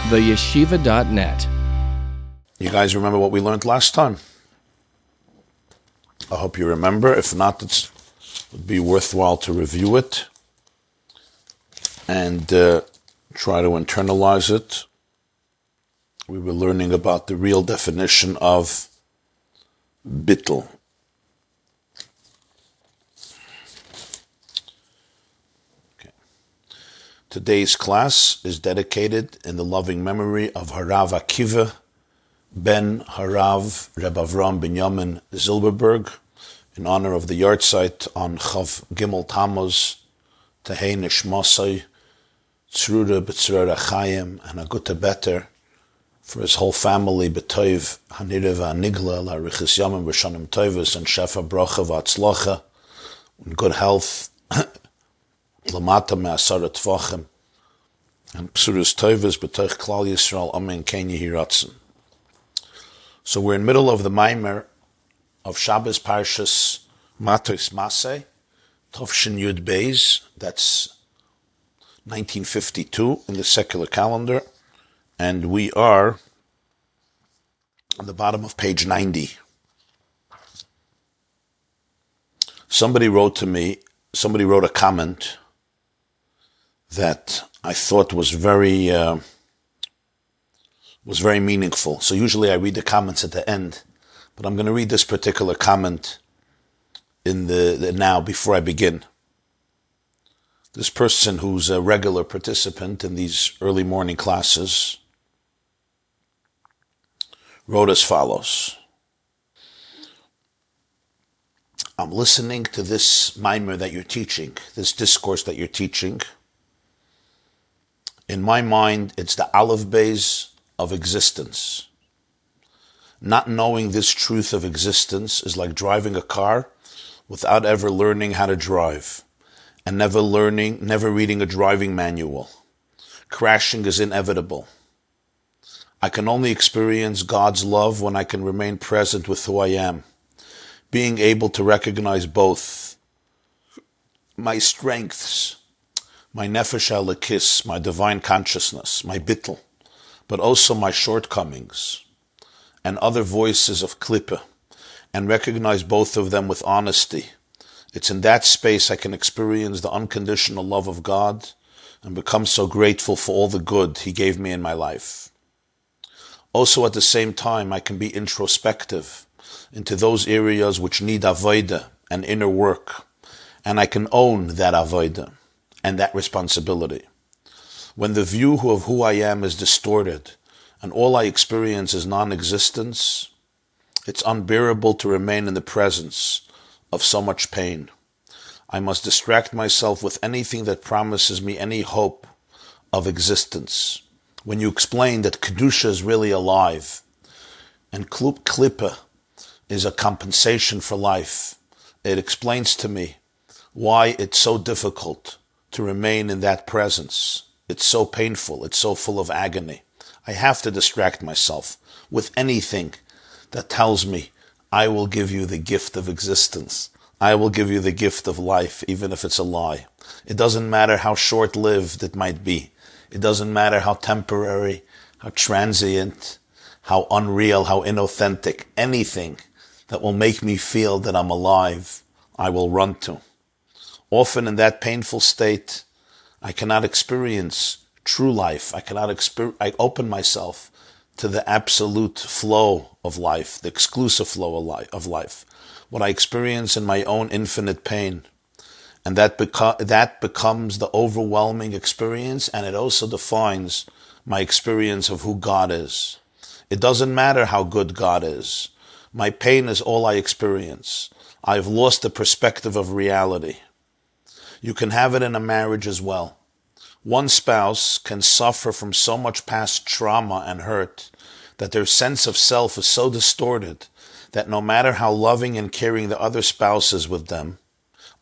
theyeshiva.net. You guys remember what we learned last time? I hope you remember. If not, it would be worthwhile to review it and try to internalize it. We were learning about the real definition of bittle. Okay. Today's class is dedicated in the loving memory of Harav Akiva ben Harav Rebbe Binyamin Zilberberg, in honor of the yahrzeit on Chav Gimel Tammuz, Tehei Nishmasai, Tzrura B'tzrura Chayim, and a gute better for his whole family, B'toiv Hanira V'Anigla, L'Arichis Yamim V'Shanim Toivus, and Shefa Bracha V'Atzlacha, in good health, L'mata Me'asara Tvachim, and Psurus Toivus B'toich Klal Yisrael, Amen Ken Yehi Ratzon. So we're in the middle of the Maamer of Shabbos Parshas Matos-Masei, Tovshin Yud Beis, that's 1952 in the secular calendar, and we are on the bottom of page 90. Somebody wrote a comment that I thought was very meaningful. So usually I read the comments at the end, but I'm going to read this particular comment in the now before I begin. This person, who's a regular participant in these early morning classes, wrote as follows. I'm listening to this Maamer that you're teaching, this discourse that you're teaching. In my mind, it's the Aleph Beis of existence. Not knowing this truth of existence is like driving a car without ever learning how to drive, and never reading a driving manual. Crashing is inevitable. I can only experience God's love when I can remain present with who I am, being able to recognize both my strengths, my nefesh elokis, my divine consciousness, my bittle, but also my shortcomings and other voices of Clippah, and recognize both of them with honesty. It's in that space I can experience the unconditional love of God and become so grateful for all the good He gave me in my life. Also at the same time, I can be introspective into those areas which need avodah and inner work, and I can own that avodah and that responsibility. When the view of who I am is distorted and all I experience is non-existence, it's unbearable to remain in the presence of so much pain. I must distract myself with anything that promises me any hope of existence. When you explain that Kedusha is really alive and Clippah is a compensation for life, it explains to me why it's so difficult to remain in that presence. It's so painful. It's so full of agony. I have to distract myself with anything that tells me I will give you the gift of existence. I will give you the gift of life, even if it's a lie. It doesn't matter how short-lived it might be. It doesn't matter how temporary, how transient, how unreal, how inauthentic. Anything that will make me feel that I'm alive, I will run to. Often in that painful state, I cannot experience true life. I open myself to the absolute flow of life, the exclusive flow of life, what I experience in my own infinite pain. And that becomes the overwhelming experience, and it also defines my experience of who God is. It doesn't matter how good God is. My pain is all I experience. I've lost the perspective of reality. You can have it in a marriage as well. One spouse can suffer from so much past trauma and hurt that their sense of self is so distorted that no matter how loving and caring the other spouse is with them,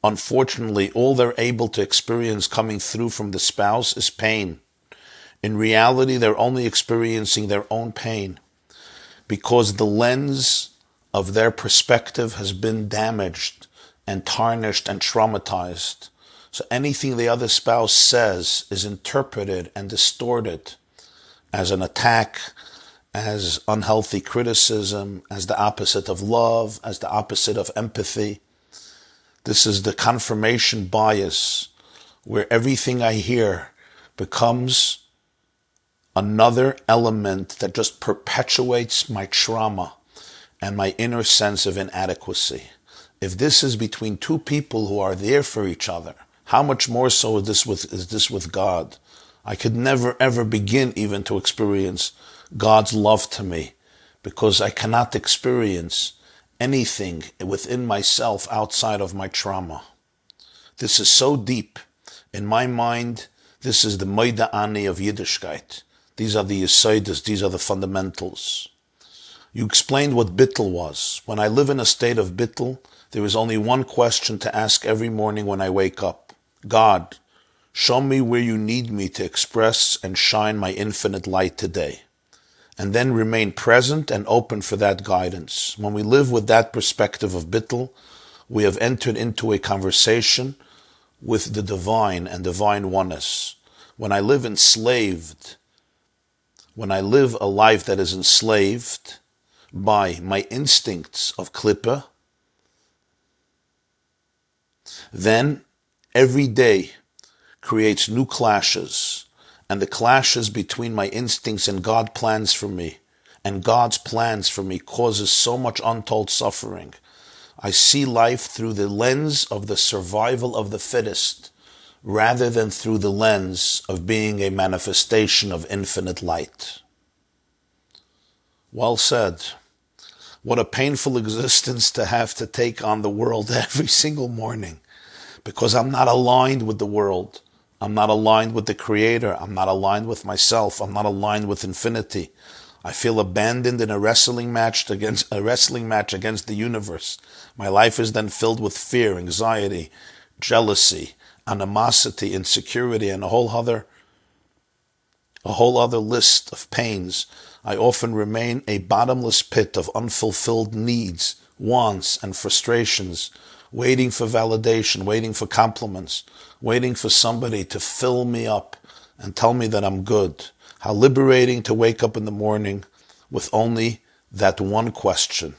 unfortunately, all they're able to experience coming through from the spouse is pain. In reality, they're only experiencing their own pain because the lens of their perspective has been damaged and tarnished and traumatized. So anything the other spouse says is interpreted and distorted as an attack, as unhealthy criticism, as the opposite of love, as the opposite of empathy. This is the confirmation bias, where everything I hear becomes another element that just perpetuates my trauma and my inner sense of inadequacy. If this is between two people who are there for each other, how much more so is this with God? I could never ever begin even to experience God's love to me, because I cannot experience anything within myself outside of my trauma. This is so deep. In my mind, this is the Moida Ani of Yiddishkeit. These are the Yesodis, these are the fundamentals. You explained what bittle was. When I live in a state of bittle, there is only one question to ask every morning when I wake up. God, show me where you need me to express and shine my infinite light today. And then remain present and open for that guidance. When we live with that perspective of bittle, we have entered into a conversation with the divine and divine oneness. When I live enslaved, when I live a life that is enslaved by my instincts of Clippah, then every day creates new clashes, and the clashes between my instincts and God's plans for me, and God's plans for me causes so much untold suffering. I see life through the lens of the survival of the fittest, rather than through the lens of being a manifestation of infinite light. Well said. What a painful existence to have to take on the world every single morning, because I'm not aligned with the world. I'm not aligned with the Creator. I'm not aligned with myself. I'm not aligned with infinity. I feel abandoned in a wrestling match against the universe. My life is then filled with fear, anxiety, jealousy, animosity, insecurity, and a whole other list of pains. I often remain a bottomless pit of unfulfilled needs, wants, and frustrations, waiting for validation, waiting for compliments, waiting for somebody to fill me up and tell me that I'm good. How liberating to wake up in the morning with only that one question.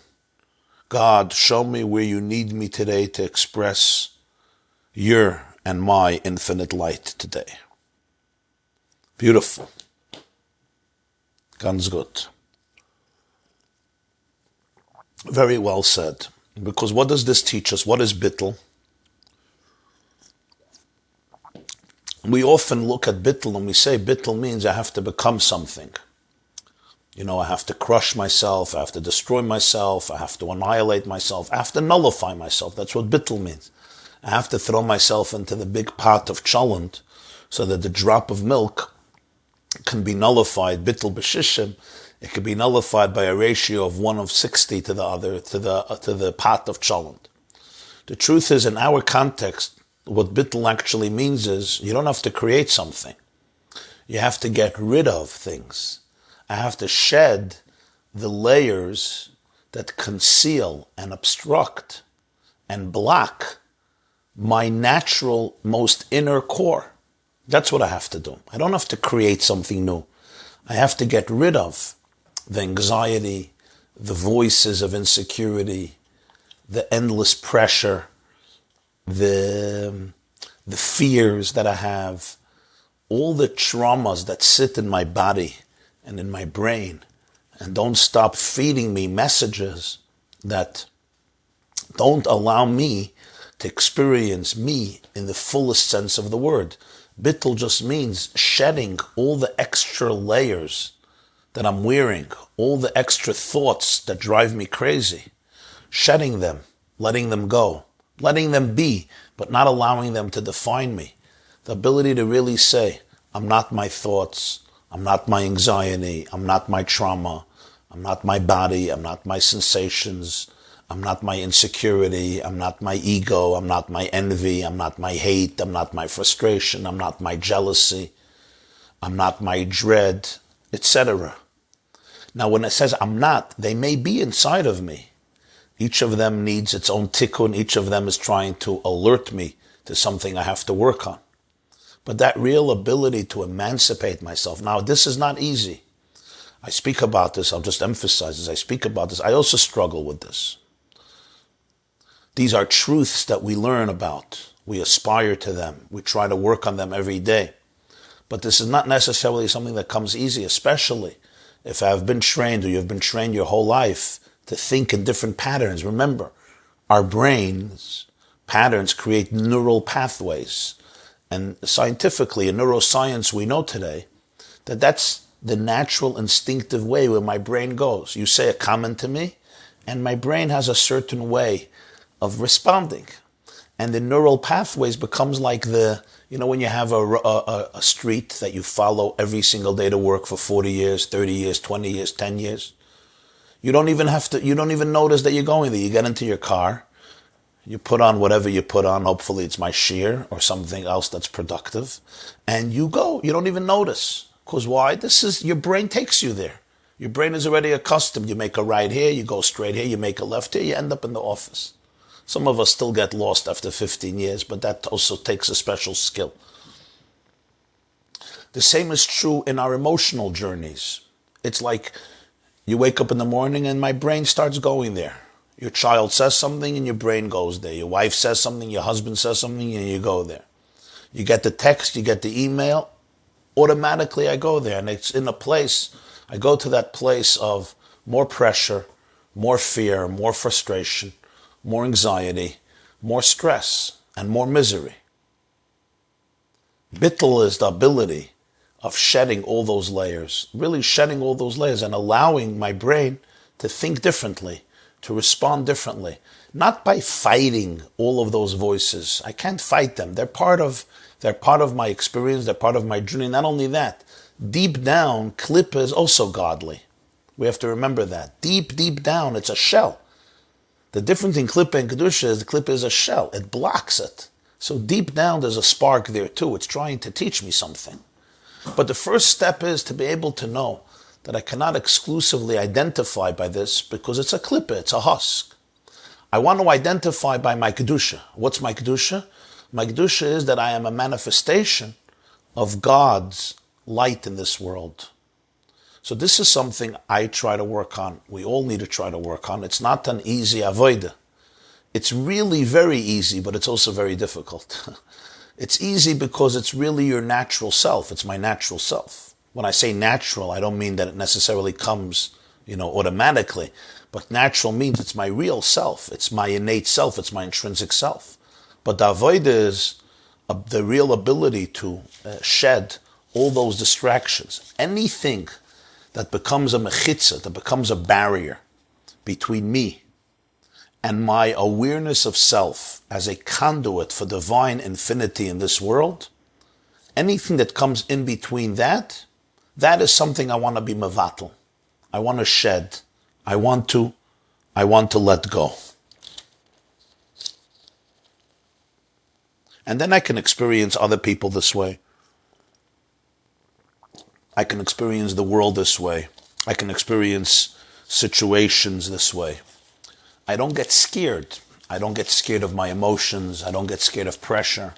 God, show me where you need me today to express your and my infinite light today. Beautiful. Ganz gut. Very well said. Because what does this teach us? What is bittle? We often look at bittle and we say bittle means I have to become something. I have to crush myself, I have to destroy myself, I have to annihilate myself, I have to nullify myself. That's what bittle means. I have to throw myself into the big pot of cholent so that the drop of milk can be nullified, bittul b'shishim. It can be nullified by a ratio of 1:60 to the pot of cholent. The truth is, in our context, what bittul actually means is you don't have to create something. You have to get rid of things. I have to shed the layers that conceal and obstruct and block my natural, most inner core. That's what I have to do. I don't have to create something new. I have to get rid of the anxiety, the voices of insecurity, the endless pressure, the fears that I have, all the traumas that sit in my body and in my brain and don't stop feeding me messages that don't allow me to experience me in the fullest sense of the word. Bittul just means shedding all the extra layers that I'm wearing, all the extra thoughts that drive me crazy, shedding them, letting them go, letting them be, but not allowing them to define me. The ability to really say, I'm not my thoughts, I'm not my anxiety, I'm not my trauma, I'm not my body, I'm not my sensations, I'm not my insecurity, I'm not my ego, I'm not my envy, I'm not my hate, I'm not my frustration, I'm not my jealousy, I'm not my dread, etc. Now when it says I'm not, they may be inside of me. Each of them needs its own tikkun, each of them is trying to alert me to something I have to work on. But that real ability to emancipate myself, now this is not easy. I speak about this, I'll just emphasize as I speak about this, I also struggle with this. These are truths that we learn about. We aspire to them. We try to work on them every day. But this is not necessarily something that comes easy, especially if I have been trained or you've been trained your whole life to think in different patterns. Remember, our brains, patterns create neural pathways. And scientifically, in neuroscience, we know today that that's the natural, instinctive way where my brain goes. You say a comment to me, and my brain has a certain way of responding. And the neural pathways becomes like when you have a street that you follow every single day to work for 40 years, 30 years, 20 years, 10 years. You don't even notice that you're going there. You get into your car, you put on whatever you put on, hopefully it's my shear or something else that's productive, and you go. You don't even notice. Because why? Your brain takes you there. Your brain is already accustomed. You make a right here, you go straight here, you make a left here, you end up in the office. Some of us still get lost after 15 years, but that also takes a special skill. The same is true in our emotional journeys. It's like you wake up in the morning and my brain starts going there. Your child says something and your brain goes there. Your wife says something, your husband says something, and you go there. You get the text, you get the email, automatically I go there. And it's in a place, I go to that place of more pressure, more fear, more frustration, more anxiety, more stress, and more misery. Bittle is the ability of shedding all those layers, really shedding all those layers and allowing my brain to think differently, to respond differently, not by fighting all of those voices. I can't fight them. They're part of my experience, they're part of my journey. Not only that, deep down, Clippah is also godly. We have to remember that. Deep, deep down, it's a shell. The difference in Clippah and Kedusha is the Clippah is a shell. It blocks it. So deep down, there's a spark there too. It's trying to teach me something. But the first step is to be able to know that I cannot exclusively identify by this because it's a Clippah, it's a husk. I want to identify by my Kedusha. What's my Kedusha? My Kedusha is that I am a manifestation of God's light in this world. So this is something I try to work on. We all need to try to work on. It's not an easy avodah. It's really very easy, but it's also very difficult. It's easy because it's really your natural self. It's my natural self. When I say natural, I don't mean that it necessarily comes, automatically. But natural means it's my real self. It's my innate self. It's my intrinsic self. But the avodah is the real ability to shed all those distractions. Anything that becomes a mechitza, that becomes a barrier between me and my awareness of self as a conduit for divine infinity in this world, anything that comes in between that is something I want to be mevatel. I want to shed. I want to let go. And then I can experience other people this way. I can experience the world this way. I can experience situations this way. I don't get scared. I don't get scared of my emotions. I don't get scared of pressure.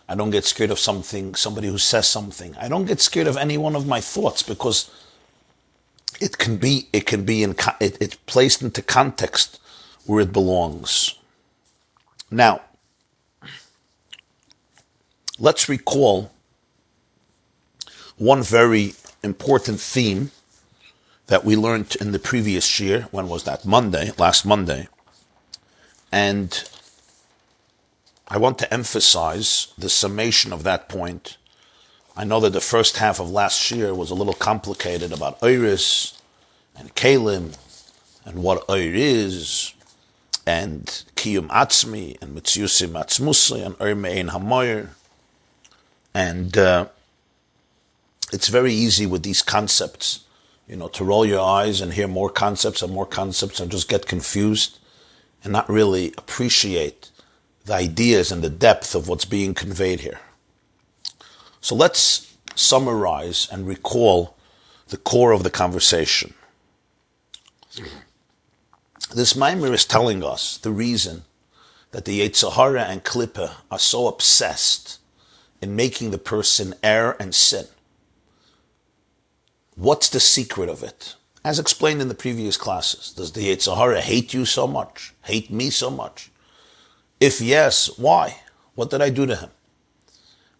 I don't get scared of somebody who says something. I don't get scared of any one of my thoughts because it's placed into context where it belongs. Now, let's recall one very important theme that we learned in the previous year. When was that? Last Monday. And I want to emphasize the summation of that point. I know that the first half of last year was a little complicated about Oiris and Kalim and what Oir is and Kiyum Atzmi and Mitziusim Atzmusi and Oir Me'ein Hamoyer. And it's very easy with these concepts, to roll your eyes and hear more concepts and just get confused and not really appreciate the ideas and the depth of what's being conveyed here. So let's summarize and recall the core of the conversation. This Maamer is telling us the reason that the Yetzer Hara and Clippah are so obsessed in making the person err and sin. What's the secret of it? As explained in the previous classes, does the Yetzer Hara hate you so much? Hate me so much? If yes, why? What did I do to him?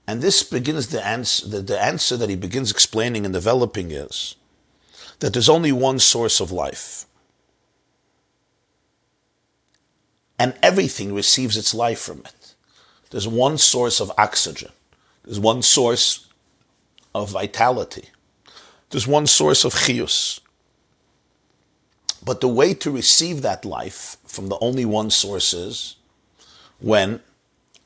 And this begins the answer that he begins explaining and developing is that there's only one source of life. And everything receives its life from it. There's one source of oxygen. There's one source of vitality. There's one source of chiyus. But the way to receive that life from the only one source is when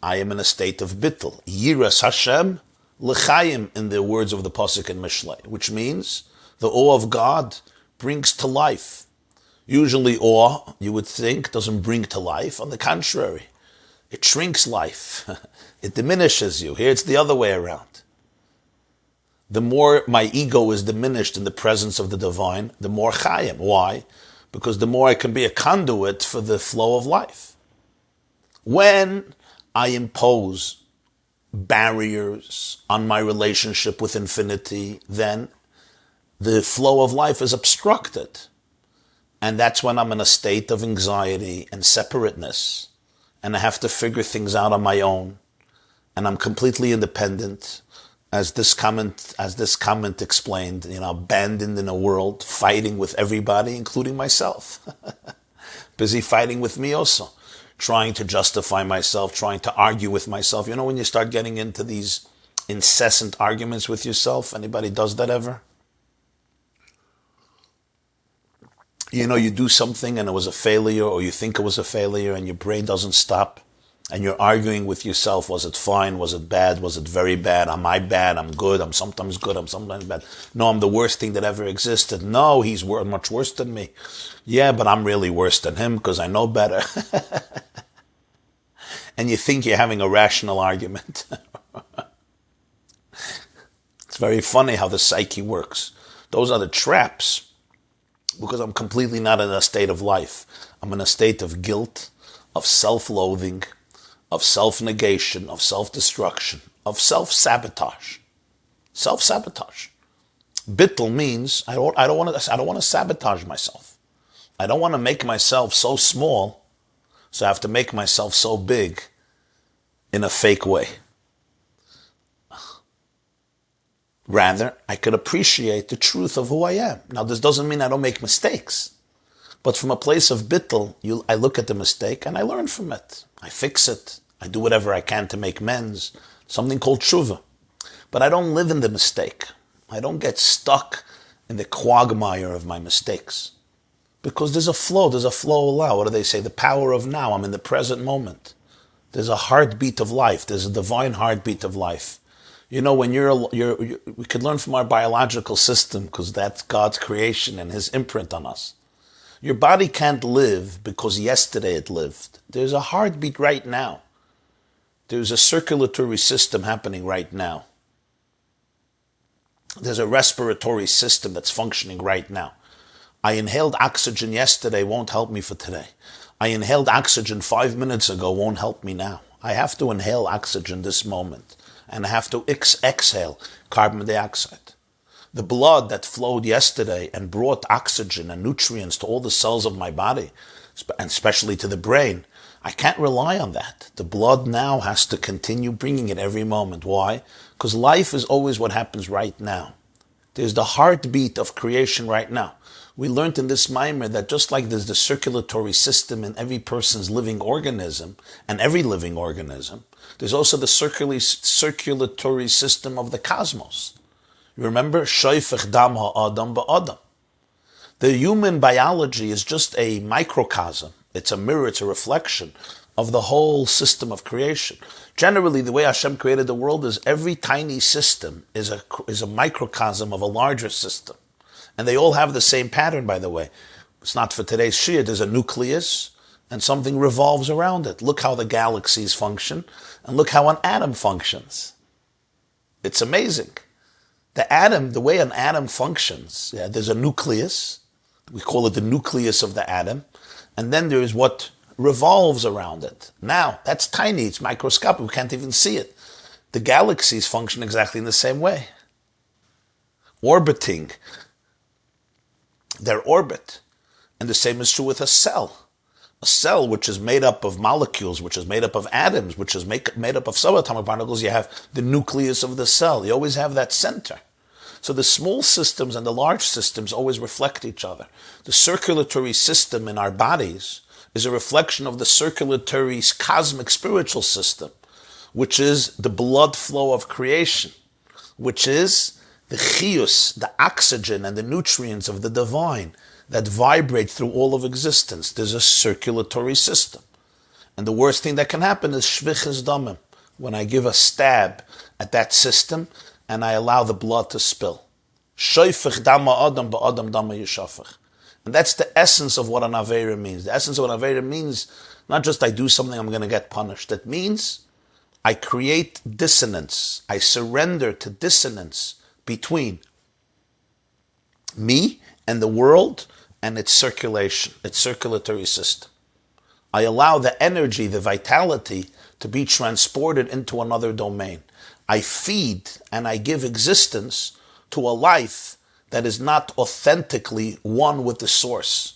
I am in a state of bittle. Yiras Hashem l'chayim, in the words of the Pasuk in Mishlei, which means the awe of God brings to life. Usually awe, you would think, doesn't bring to life. On the contrary, it shrinks life. It diminishes you. Here it's the other way around. The more my ego is diminished in the presence of the divine, the more chayim. Why? Because the more I can be a conduit for the flow of life. When I impose barriers on my relationship with infinity, then the flow of life is obstructed. And that's when I'm in a state of anxiety and separateness. And I have to figure things out on my own. And I'm completely independent. As this comment explained, abandoned in a world, fighting with everybody, including myself. Busy fighting with me also. Trying to justify myself, trying to argue with myself. When you start getting into these incessant arguments with yourself, anybody does that ever? You do something and it was a failure, or you think it was a failure, and your brain doesn't stop. And you're arguing with yourself, was it fine, was it bad, was it very bad, am I bad, I'm good, I'm sometimes good, I'm sometimes bad. No, I'm the worst thing that ever existed. No, he's much worse than me. Yeah, but I'm really worse than him because I know better. And you think you're having a rational argument. It's very funny how the psyche works. Those are the traps, because I'm completely not in a state of life. I'm in a state of guilt, of self-loathing, of self-negation, of self-destruction, of self-sabotage. Self-sabotage. Bittle means I don't want to sabotage myself. I don't want to make myself so small, so I have to make myself so big in a fake way. Rather, I could appreciate the truth of who I am. Now, this doesn't mean I don't make mistakes. But from a place of bittul, I look at the mistake and I learn from it. I fix it. I do whatever I can to make amends. Something called tshuva. But I don't live in the mistake. I don't get stuck in the quagmire of my mistakes. Because there's a flow allowed. What do they say? The power of now. I'm in the present moment. There's a heartbeat of life. There's a divine heartbeat of life. When we could learn from our biological system, because that's God's creation and His imprint on us. Your body can't live because yesterday it lived. There's a heartbeat right now. There's a circulatory system happening right now. There's a respiratory system that's functioning right now. I inhaled oxygen yesterday, won't help me for today. I inhaled oxygen 5 minutes ago, won't help me now. I have to inhale oxygen this moment. And I have to exhale carbon dioxide. The blood that flowed yesterday and brought oxygen and nutrients to all the cells of my body, and especially to the brain, I can't rely on that. The blood now has to continue bringing it every moment. Why? Because life is always what happens right now. There's the heartbeat of creation right now. We learned in this Maamer that just like there's the circulatory system in every person's living organism, and every living organism, there's also the circulatory system of the cosmos. You remember? Shoifech dam ha'adam ba'adam. The human biology is just a microcosm. It's a mirror, it's a reflection of the whole system of creation. Generally, the way Hashem created the world is every tiny system is a microcosm of a larger system. And they all have the same pattern, by the way. It's not for today's Shia. There's a nucleus, and something revolves around it. Look how the galaxies function, and look how an atom functions. It's amazing. The atom, the way an atom functions, there's a nucleus. We call it the nucleus of the atom. And then there is what revolves around it. Now, that's tiny. It's microscopic. We can't even see it. The galaxies function exactly in the same way. orbiting their orbit. And the same is true with a cell. A cell which is made up of molecules, which is made up of atoms, which is made up of subatomic particles, you have the nucleus of the cell. You always have that center. So the small systems and the large systems always reflect each other. The circulatory system in our bodies is a reflection of the circulatory cosmic spiritual system, which is the blood flow of creation, which is the chiyus, the oxygen and the nutrients of the divine that vibrate through all of existence. There's a circulatory system. And the worst thing that can happen is shvichas damim, when I give a stab at that system and I allow the blood to spill. Shoifich dama adam ba'adam dama yishafach. And that's the essence of what an aveira means. The essence of an aveira means not just I do something, I'm going to get punished. That means I create dissonance. I surrender to dissonance between me and the world and its circulation, its circulatory system. I allow the energy, the vitality to be transported into another domain. I feed and I give existence to a life that is not authentically one with the source.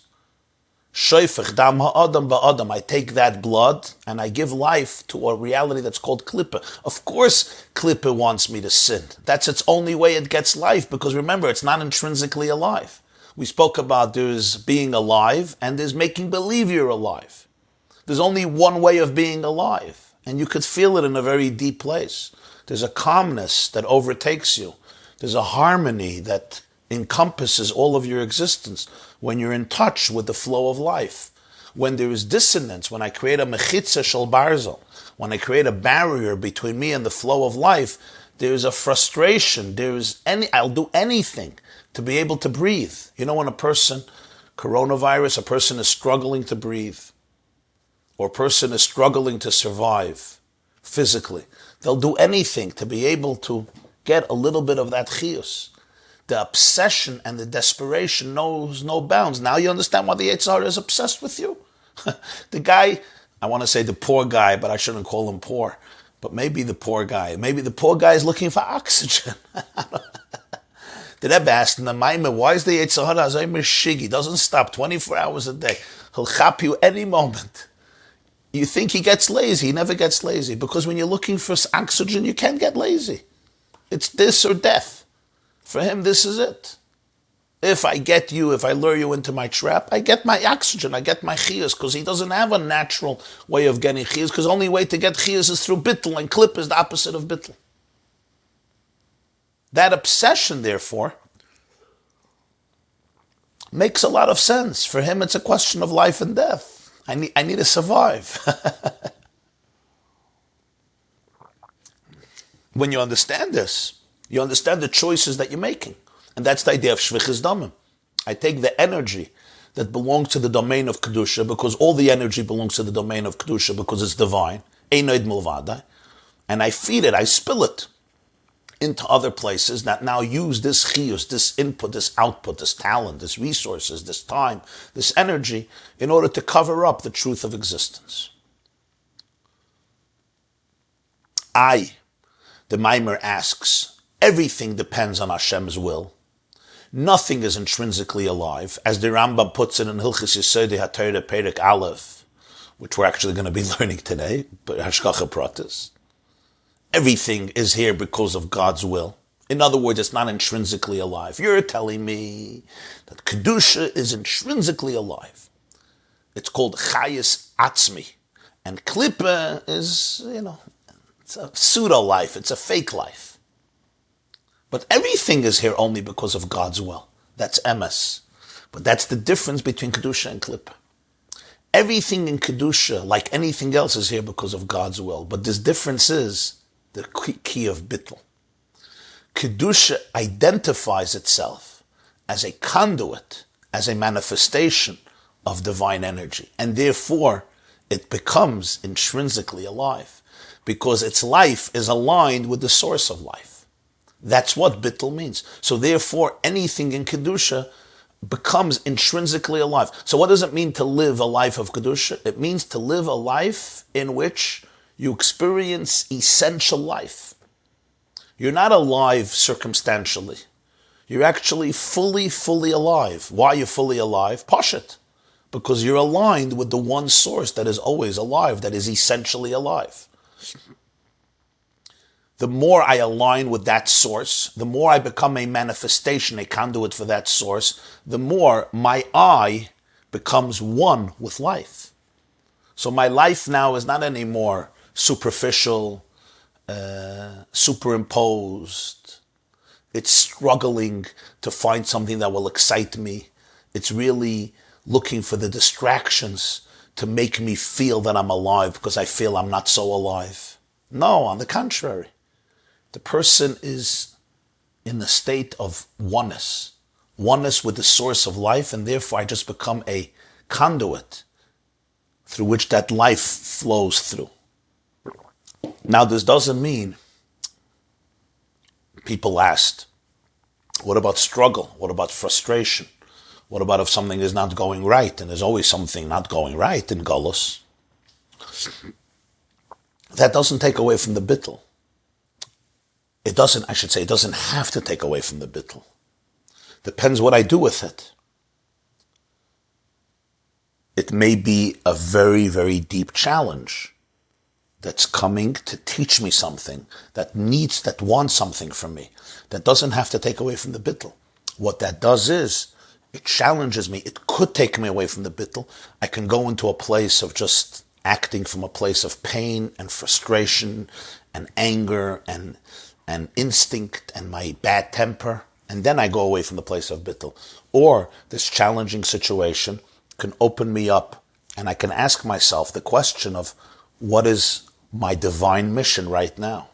Shoifech dam ha'adam ba'adam. I take that blood and I give life to a reality that's called Clippah. Of course, Clippah wants me to sin. That's its only way it gets life, because remember, it's not intrinsically alive. We spoke about there's being alive and there's making believe you're alive. There's only one way of being alive, and you could feel it in a very deep place. There's a calmness that overtakes you. There's a harmony that encompasses all of your existence when you're in touch with the flow of life. When there is dissonance, when I create a mechitza shel barzel, when I create a barrier between me and the flow of life, there's a frustration. I'll do anything to be able to breathe. You know, when a person, coronavirus, a person is struggling to breathe, or a person is struggling to survive physically, they'll do anything to be able to get a little bit of that chiyus. The obsession and the desperation knows no bounds. Now you understand why the Yetzer Hara is obsessed with you? The guy, I want to say the poor guy, but I shouldn't call him poor, but maybe the poor guy. Maybe the poor guy is looking for oxygen. The Rebbe asked in the Maamer, why is the Yetzer Hara so meshig? He doesn't stop 24 hours a day. He'll chop you any moment. You think he gets lazy. He never gets lazy. Because when you're looking for oxygen, you can't get lazy. It's this or death. For him, this is it. If I get you, if I lure you into my trap, I get my oxygen, I get my chiyus, because he doesn't have a natural way of getting chiyus, because the only way to get chiyus is through bittle, and Clippah is the opposite of bittle. That obsession, therefore, makes a lot of sense. For him, it's a question of life and death. I need to survive. When you understand this, you understand the choices that you're making. And that's the idea of shvichas damim. I take the energy that belongs to the domain of Kedusha, because all the energy belongs to the domain of Kedusha, because it's divine, einoid milvadai, and I feed it, I spill it into other places that now use this chiyus, this input, this output, this talent, this resources, this time, this energy, in order to cover up the truth of existence. The Maamer asks, everything depends on Hashem's will. Nothing is intrinsically alive, as the Rambam puts it in Hilchos Yesodei HaTorah Perek Aleph, which we're actually going to be learning today, but Hashgacha Pratis. Everything is here because of God's will. In other words, it's not intrinsically alive. You're telling me that Kedusha is intrinsically alive. It's called Chayis Atzmi. And Clippah is, it's a pseudo-life, it's a fake life. But everything is here only because of God's will. That's emes. But that's the difference between Kedusha and Clippah. Everything in Kedusha, like anything else, is here because of God's will. But this difference is the key of bittle. Kedusha identifies itself as a conduit, as a manifestation of divine energy. And therefore, it becomes intrinsically alive, because its life is aligned with the source of life. That's what bittle means. So therefore, anything in Kedusha becomes intrinsically alive. So what does it mean to live a life of Kedusha? It means to live a life in which you experience essential life. You're not alive circumstantially. You're actually fully alive. Why are you fully alive? Pashut. Because you're aligned with the one source that is always alive, that is essentially alive. The more I align with that source, the more I become a manifestation, a conduit for that source, the more my I becomes one with life. So my life now is not anymore superficial, superimposed. It's struggling to find something that will excite me. It's really looking for the distractions to make me feel that I'm alive because I feel I'm not so alive. No, on the contrary. The person is in the state of oneness with the source of life, and therefore I just become a conduit through which that life flows through. Now, this doesn't mean, people asked, what about struggle? What about frustration? What about if something is not going right? And there's always something not going right in Golus. That doesn't take away from the bittle. It doesn't have to take away from the bittle. Depends what I do with it. It may be a very, very deep challenge that's coming to teach me something, that wants something from me. That doesn't have to take away from the bittle. What that does is, it challenges me. It could take me away from the bittle. I can go into a place of just acting from a place of pain and frustration and anger and instinct and my bad temper, and then I go away from the place of bittul. Or this challenging situation can open me up, and I can ask myself the question of, what is my divine mission right now?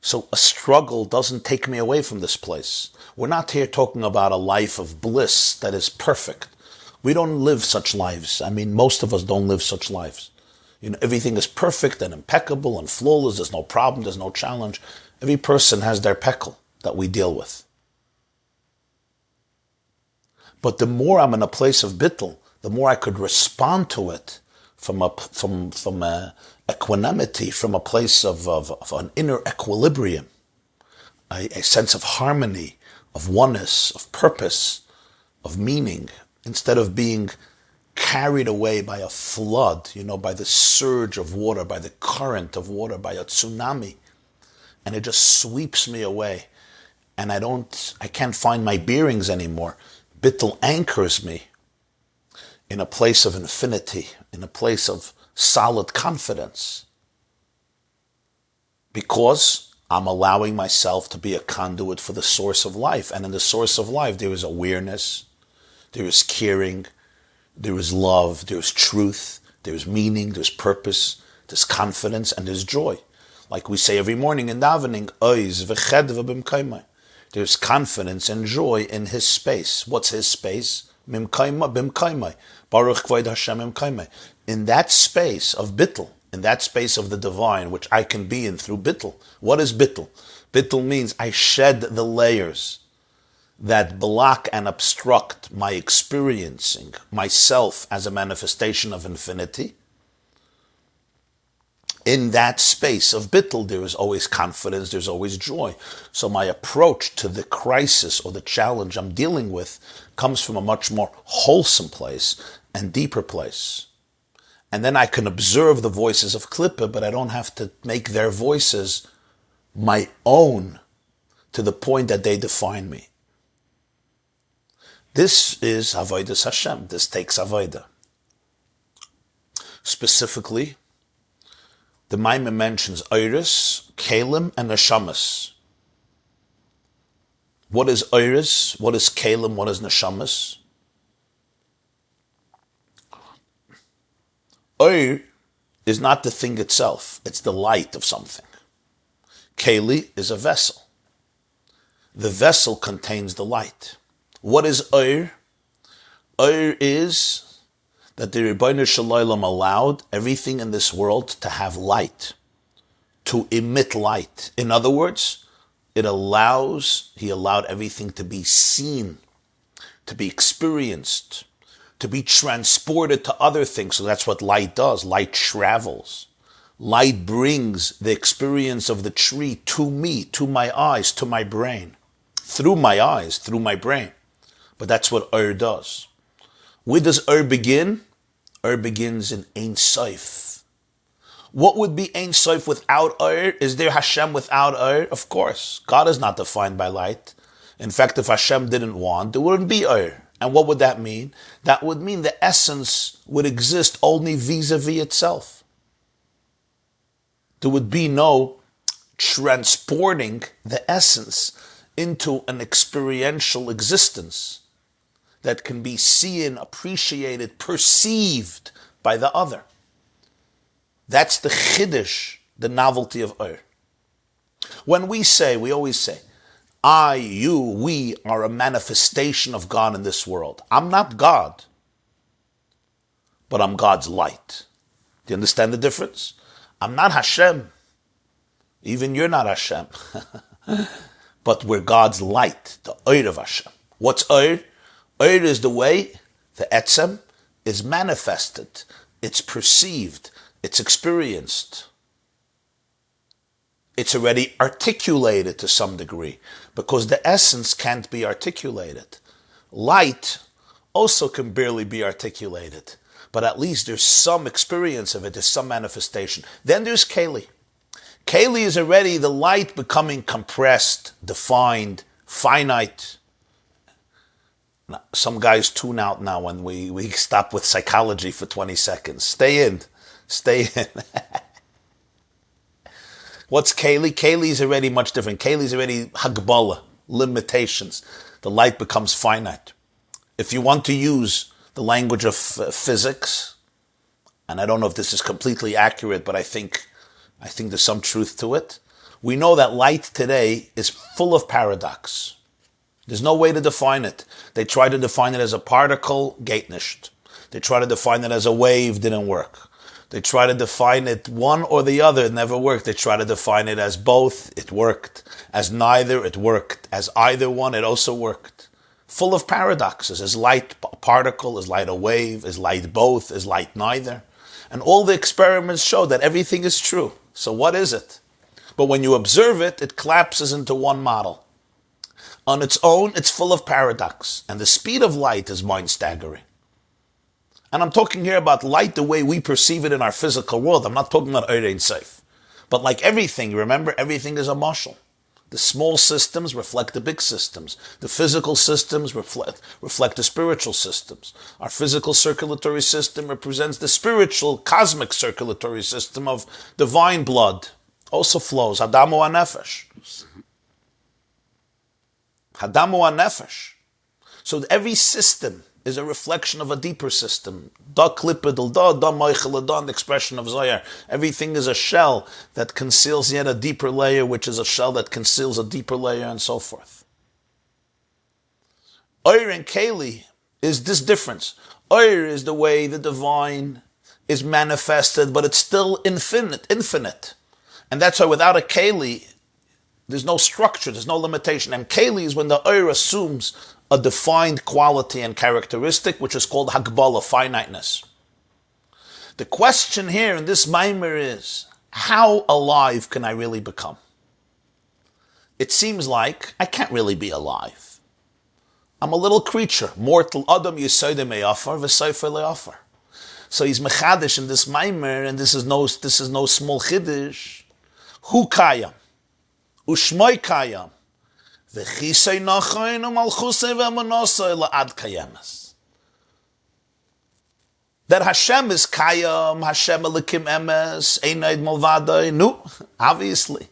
So a struggle doesn't take me away from this place. We're not here talking about a life of bliss that is perfect. We don't live such lives. I mean, most of us don't live such lives. Everything is perfect and impeccable and flawless. There's no problem. There's no challenge. Every person has their peckle that we deal with. But the more I'm in a place of bittul, the more I could respond to it from equanimity, from a place of an inner equilibrium, a sense of harmony, of oneness, of purpose, of meaning, instead of being carried away by a flood, by the surge of water, by the current of water, by a tsunami, and it just sweeps me away, and I can't find my bearings anymore. Bittul anchors me in a place of infinity, in a place of solid confidence, because I'm allowing myself to be a conduit for the source of life. And in the source of life, there is awareness, there is caring, there is love, there is truth, there is meaning, there's purpose, there's confidence, and there's joy. Like we say every morning in davening, oiz v'chedva b'mkaimai. There's confidence and joy in his space. What's his space? Mimkaima b'mkaimai. Baruch kvoid Hashem mimkaimai. In that space of bittul, in that space of the divine, which I can be in through bittul. What is bittul? Bittul means I shed the layers that block and obstruct my experiencing myself as a manifestation of infinity. In that space of bittul, there is always confidence, there's always joy. So my approach to the crisis or the challenge I'm dealing with comes from a much more wholesome place and deeper place. And then I can observe the voices of Clippah, but I don't have to make their voices my own to the point that they define me. This is Avodas Hashem. This takes Avodah. Specifically, the Maamer mentions Oiris, Kalim, and Neshamas. What is Oiris? What is Kalim? What is Neshamas? Oir is not the thing itself. It's the light of something. Keli is a vessel. The vessel contains the light. What is Oir? Oir is that the Rebbeinu Shalom allowed everything in this world to have light, to emit light. In other words, he allowed everything to be seen, to be experienced, to be transported to other things. So that's what light does. Light travels. Light brings the experience of the tree to me, to my eyes, to my brain. through my eyes, through my brain. But that's what Ur does. Where does Ur begin? Ur begins in Ein Sof. What would be Ein Sof without Ur? Is there Hashem without Ur? Of course. God is not defined by light. In fact, if Hashem didn't want, there wouldn't be Ur. And what would that mean? That would mean the essence would exist only vis-a-vis itself. There would be no transporting the essence into an experiential existence that can be seen, appreciated, perceived by the other. That's the chiddush, the novelty of Ur. When we always say, I, you, we are a manifestation of God in this world. I'm not God, but I'm God's light. Do you understand the difference? I'm not Hashem. Even you're not Hashem. But we're God's light, the Ur of Hashem. What's Ur? Ur is the way the Etzem is manifested. It's perceived. It's experienced. It's already articulated to some degree, because the essence can't be articulated. Light also can barely be articulated, but at least there's some experience of it, there's some manifestation. Then there's Keli. Keli is already the light becoming compressed, defined, finite. Now, some guys tune out now when we stop with psychology for 20 seconds. Stay in. What's Keli? Keli is already much different. Keli is already Hagbala, limitations. The light becomes finite. If you want to use the language of physics, and I don't know if this is completely accurate, but I think there's some truth to it. We know that light today is full of paradox. There's no way to define it. They try to define it as a particle, geht nicht. They try to define it as a wave, didn't work. They try to define it one or the other, it never worked. They try to define it as both, it worked. As neither, it worked. As either one, it also worked. Full of paradoxes. Is light a particle? Is light a wave? Is light both? Is light neither? And all the experiments show that everything is true. So what is it? But when you observe it, it collapses into one model. On its own, it's full of paradox. And the speed of light is mind-staggering. And I'm talking here about light the way we perceive it in our physical world. I'm not talking about Ur Ein Sof. But like everything, remember, everything is a mashal. The small systems reflect the big systems. The physical systems reflect the spiritual systems. Our physical circulatory system represents the spiritual, cosmic circulatory system of divine blood. Also flows. Hadamu ha-nefesh. Hadamu ha-nefesh. So every system is a reflection of a deeper system. Da Clippah, da Moichel, da, the expression of Zohar. Everything is a shell that conceals yet a deeper layer, which is a shell that conceals a deeper layer, and so forth. Ur and Keli is this difference. Ur is the way the divine is manifested, but it's still infinite. And that's why without a Keli, there's no structure, there's no limitation. And Keli is when the Ur assumes a defined quality and characteristic, which is called Hagbala, finiteness. The question here in this Maamer is, how alive can I really become? It seems like I can't really be alive. I'm a little creature, mortal Adam Yisodeh Me'afar v'Sofer Le'afar. So he's mechadish in this Maamer, and this is no small chiddush. Hu kayam, u'shmoi kayam. That Hashem is Kayam, Hashem Elikim Emes, Einaid Malvadai. No, obviously.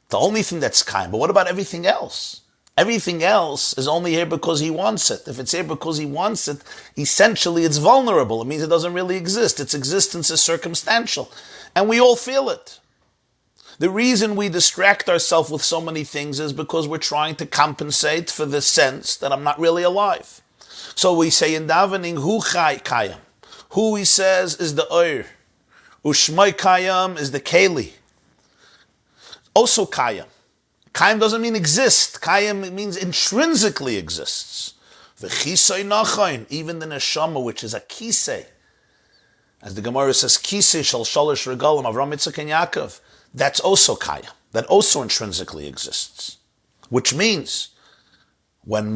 The only thing that's Kayam. But what about everything else? Everything else is only here because he wants it. If it's here because he wants it, essentially it's vulnerable. It means it doesn't really exist. Its existence is circumstantial. And we all feel it. The reason we distract ourselves with so many things is because we're trying to compensate for the sense that I'm not really alive. So we say in davening, Hu Chai Kayam. Hu, he says, is the Ur. Ushmai Kayam is the Keli. Also Kayam. Kayam doesn't mean exist. Kayam means intrinsically exists. V'chisei nachayin, even the neshama, which is a kisei. As the Gemara says, kisei shal shalosh regalim, Avram, Yitzchak, and Yaakov. That's also kaya. That also intrinsically exists. Which means when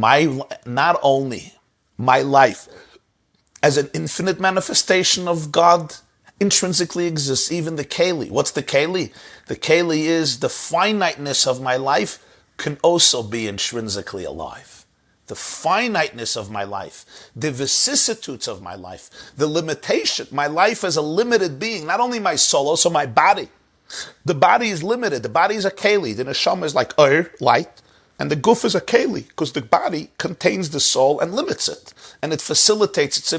not only my life as an infinite manifestation of God intrinsically exists, even the keli. What's the keli? The keli is the finiteness of my life can also be intrinsically alive. The finiteness of my life, the vicissitudes of my life, the limitation. My life as a limited being, not only my soul, also my body. The body is limited. The body is a keli. The neshama is like light. And the guf is a keli, because the body contains the soul and limits it. And it facilitates its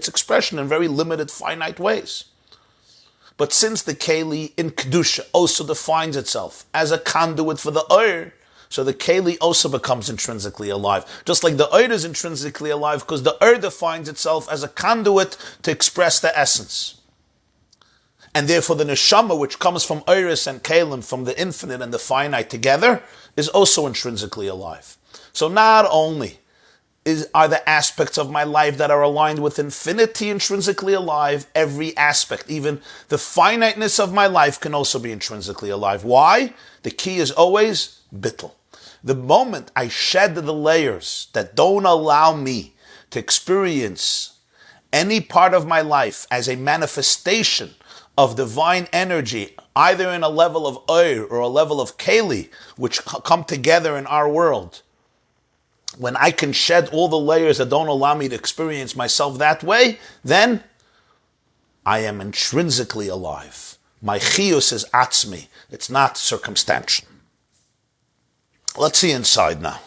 expression in very limited, finite ways. But since the keli in Kedusha also defines itself as a conduit for the oir, so the keli also becomes intrinsically alive. Just like the oir is intrinsically alive, because the oir defines itself as a conduit to express the essence. And therefore the neshama, which comes from oiris and kelim, from the infinite and the finite together, is also intrinsically alive. So not only are the aspects of my life that are aligned with infinity intrinsically alive, every aspect, even the finiteness of my life, can also be intrinsically alive. Why? The key is always bittle. The moment I shed the layers that don't allow me to experience any part of my life as a manifestation of divine energy, either in a level of oir or a level of keli, which come together in our world, when I can shed all the layers that don't allow me to experience myself that way, then I am intrinsically alive. My chiyus is atzmi. It's not circumstantial. Let's see inside now.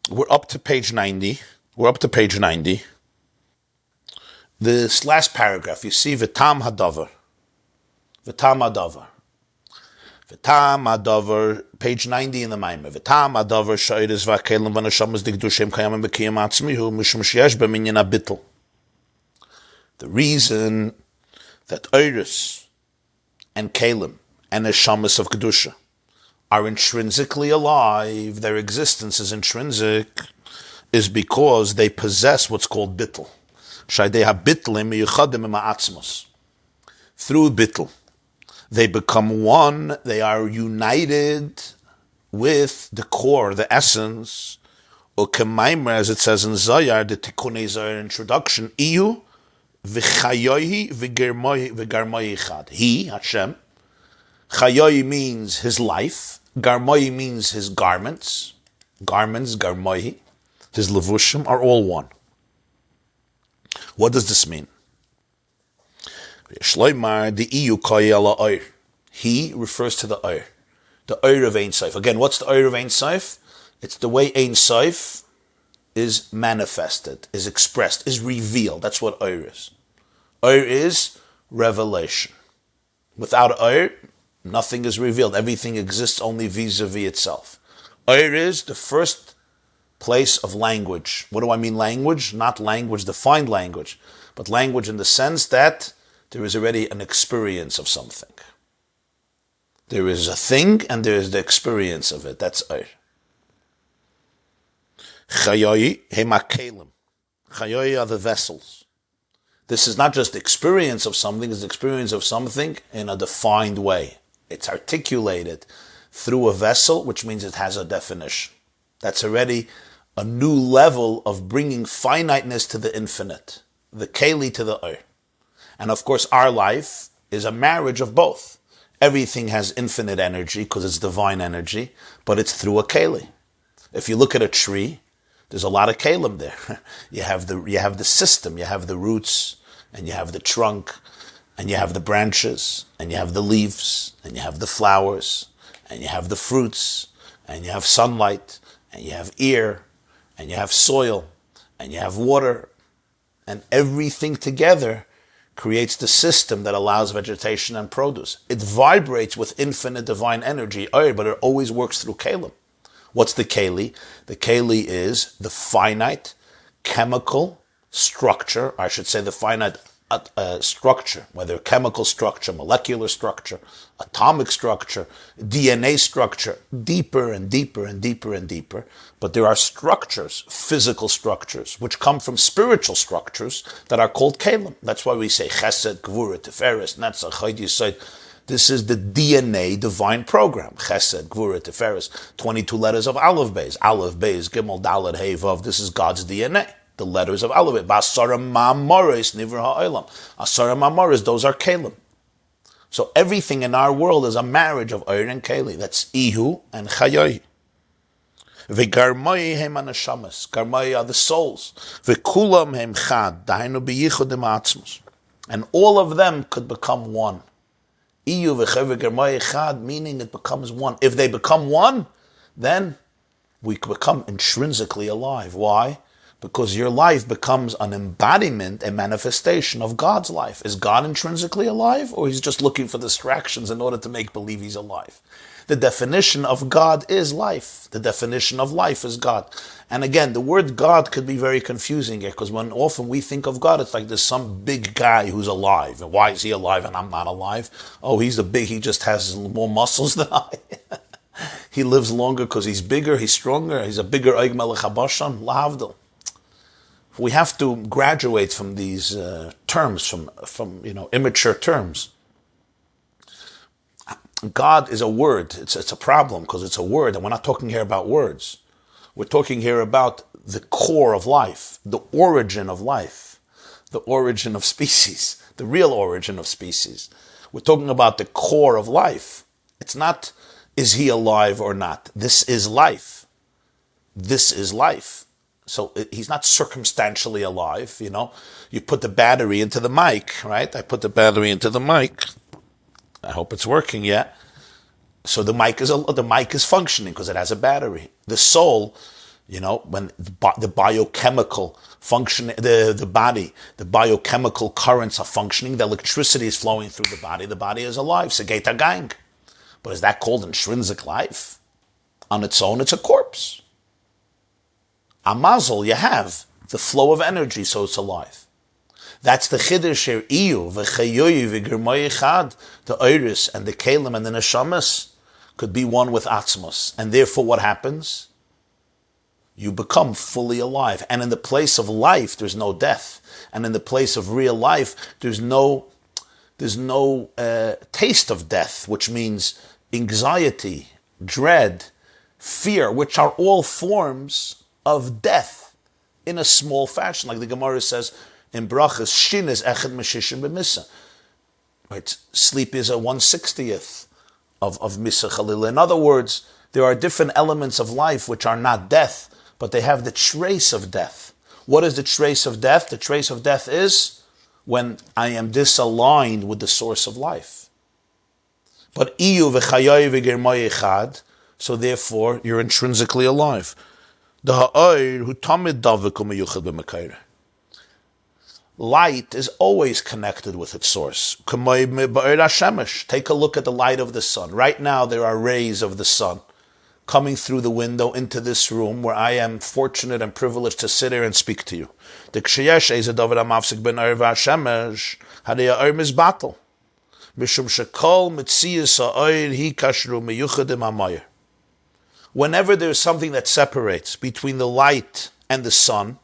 We're up to page 90. This last paragraph, you see V'tam hadavar. V'tam hadavar, page 90 in the Maamer. V'tam hadavar sha'ires v'akelim v'nashamas digdushim kayamim b'kiyam atzmihu mishum sheyesh b'minyan bittle. The reason that iris and kelim and neshamas of Kedusha are intrinsically alive, their existence is intrinsic, is because they possess what's called bittle. Through bittle, they become one, they are united with the core, the essence, or Maamer, as it says in Zayar, the Tikkunei Zayar introduction, Iyu v'chayohi v'garmohi chad. He, Hashem, chayohi means his life, garmohi means his garments, garmohi, his levushim are all one. What does this mean? He refers to the oir. The oir of Ein Sof. Again, what's the oir of Ein Sof? It's the way Ein Sof is manifested, is expressed, is revealed. That's what oir is. Oir is revelation. Without oir, nothing is revealed. Everything exists only vis-a-vis itself. Oir is the first place of language. What do I mean language? Not language, defined language, but language in the sense that there is already an experience of something. There is a thing and there is the experience of it. That's oir. Chayoyi hemakelim. Chayoyi are the vessels. This is not just the experience of something, it's the experience of something in a defined way. It's articulated through a vessel, which means it has a definition. That's already a new level of bringing finiteness to the infinite, the keli to the oir. And of course, our life is a marriage of both. Everything has infinite energy because it's divine energy, but it's through a keli. If you look at a tree, there's a lot of kelim there. You have the system, you have the roots, and you have the trunk, and you have the branches, and you have the leaves, and you have the flowers, and you have the fruits, and you have sunlight, and you have air, and you have soil, and you have water, and everything together creates the system that allows vegetation and produce. It vibrates with infinite divine energy, but it always works through kelim. What's the keli? The keli is the finite chemical structure, I should say the finite structure, whether chemical structure, molecular structure, atomic structure, DNA structure, deeper and deeper and deeper and deeper. But there are structures, physical structures, which come from spiritual structures that are called kelim. That's why we say chesed, gvura, tiferes, netzach, chod yesod. This is the DNA divine program. Chesed, Gvura, Tiferes, 22 letters of Aleph Beis. Aleph Beis, Gimel, Dalet, Hey, Vav. This is God's DNA. The letters of Aleph Beis. Basara Maamoris, Nivra Ha'olam. Asara Maamoris, those are Kalim. So everything in our world is a marriage of Oir and Keli. That's Ihu and Chayoi. V'garmoi hem anashamas. Garmoi are the souls. V'kulam hem chad. Dainu b'yichud ha'atzmus. And all of them could become one. Iyu v'chev v'garmoi chad, meaning it becomes one. If they become one, then we become intrinsically alive. Why? Because your life becomes an embodiment, a manifestation of God's life. Is God intrinsically alive, or he's just looking for distractions in order to make believe he's alive? The definition of God is life. The definition of life is God. And again, the word God could be very confusing here, because when often we think of God, it's like there's some big guy who's alive. And why is he alive and I'm not alive? Oh, he just has more muscles than I. He lives longer because he's bigger, he's stronger, he's a bigger Eig Melech HaBasham, Lahavdil. We have to graduate from these terms, from immature terms. God is a word. It's a problem because it's a word, and we're not talking here about words. We're talking here about the core of life, the origin of life, the origin of species, the real origin of species. We're talking about the core of life. It's not, is he alive or not? This is life. This is life. So he's not circumstantially alive, You put the battery into the mic, right? I put the battery into the mic. I hope it's working, yeah. So the mic is functioning because it has a battery. The soul, when the biochemical function, the biochemical currents are functioning, the electricity is flowing through the body is alive. Segeta gang. But is that called intrinsic life? On its own, it's a corpse. A mazel, you have the flow of energy, so it's alive. That's the chiddush here. Iyu, v'chayoyi, v'germoyi chad, the iris and the kalim and the neshamas could be one with atzmos. And therefore what happens? You become fully alive. And in the place of life, there's no death. And in the place of real life, there's no taste of death, which means anxiety, dread, fear, which are all forms of death in a small fashion. Like the Gemara says in Brachas, Shin is eched meshishim b'misa. Right? Sleep is a 1/60th of misa chalila. In other words, there are different elements of life which are not death, but they have the trace of death. What is the trace of death? The trace of death is when I am disaligned with the source of life. But iyu v'chayoy v'germoy echad, so therefore you're intrinsically alive. Light is always connected with its source. Take a look at the light of the sun. Right now there are rays of the sun coming through the window into this room where I am fortunate and privileged to sit here and speak to you. Whenever there's something that separates between the light and the sun,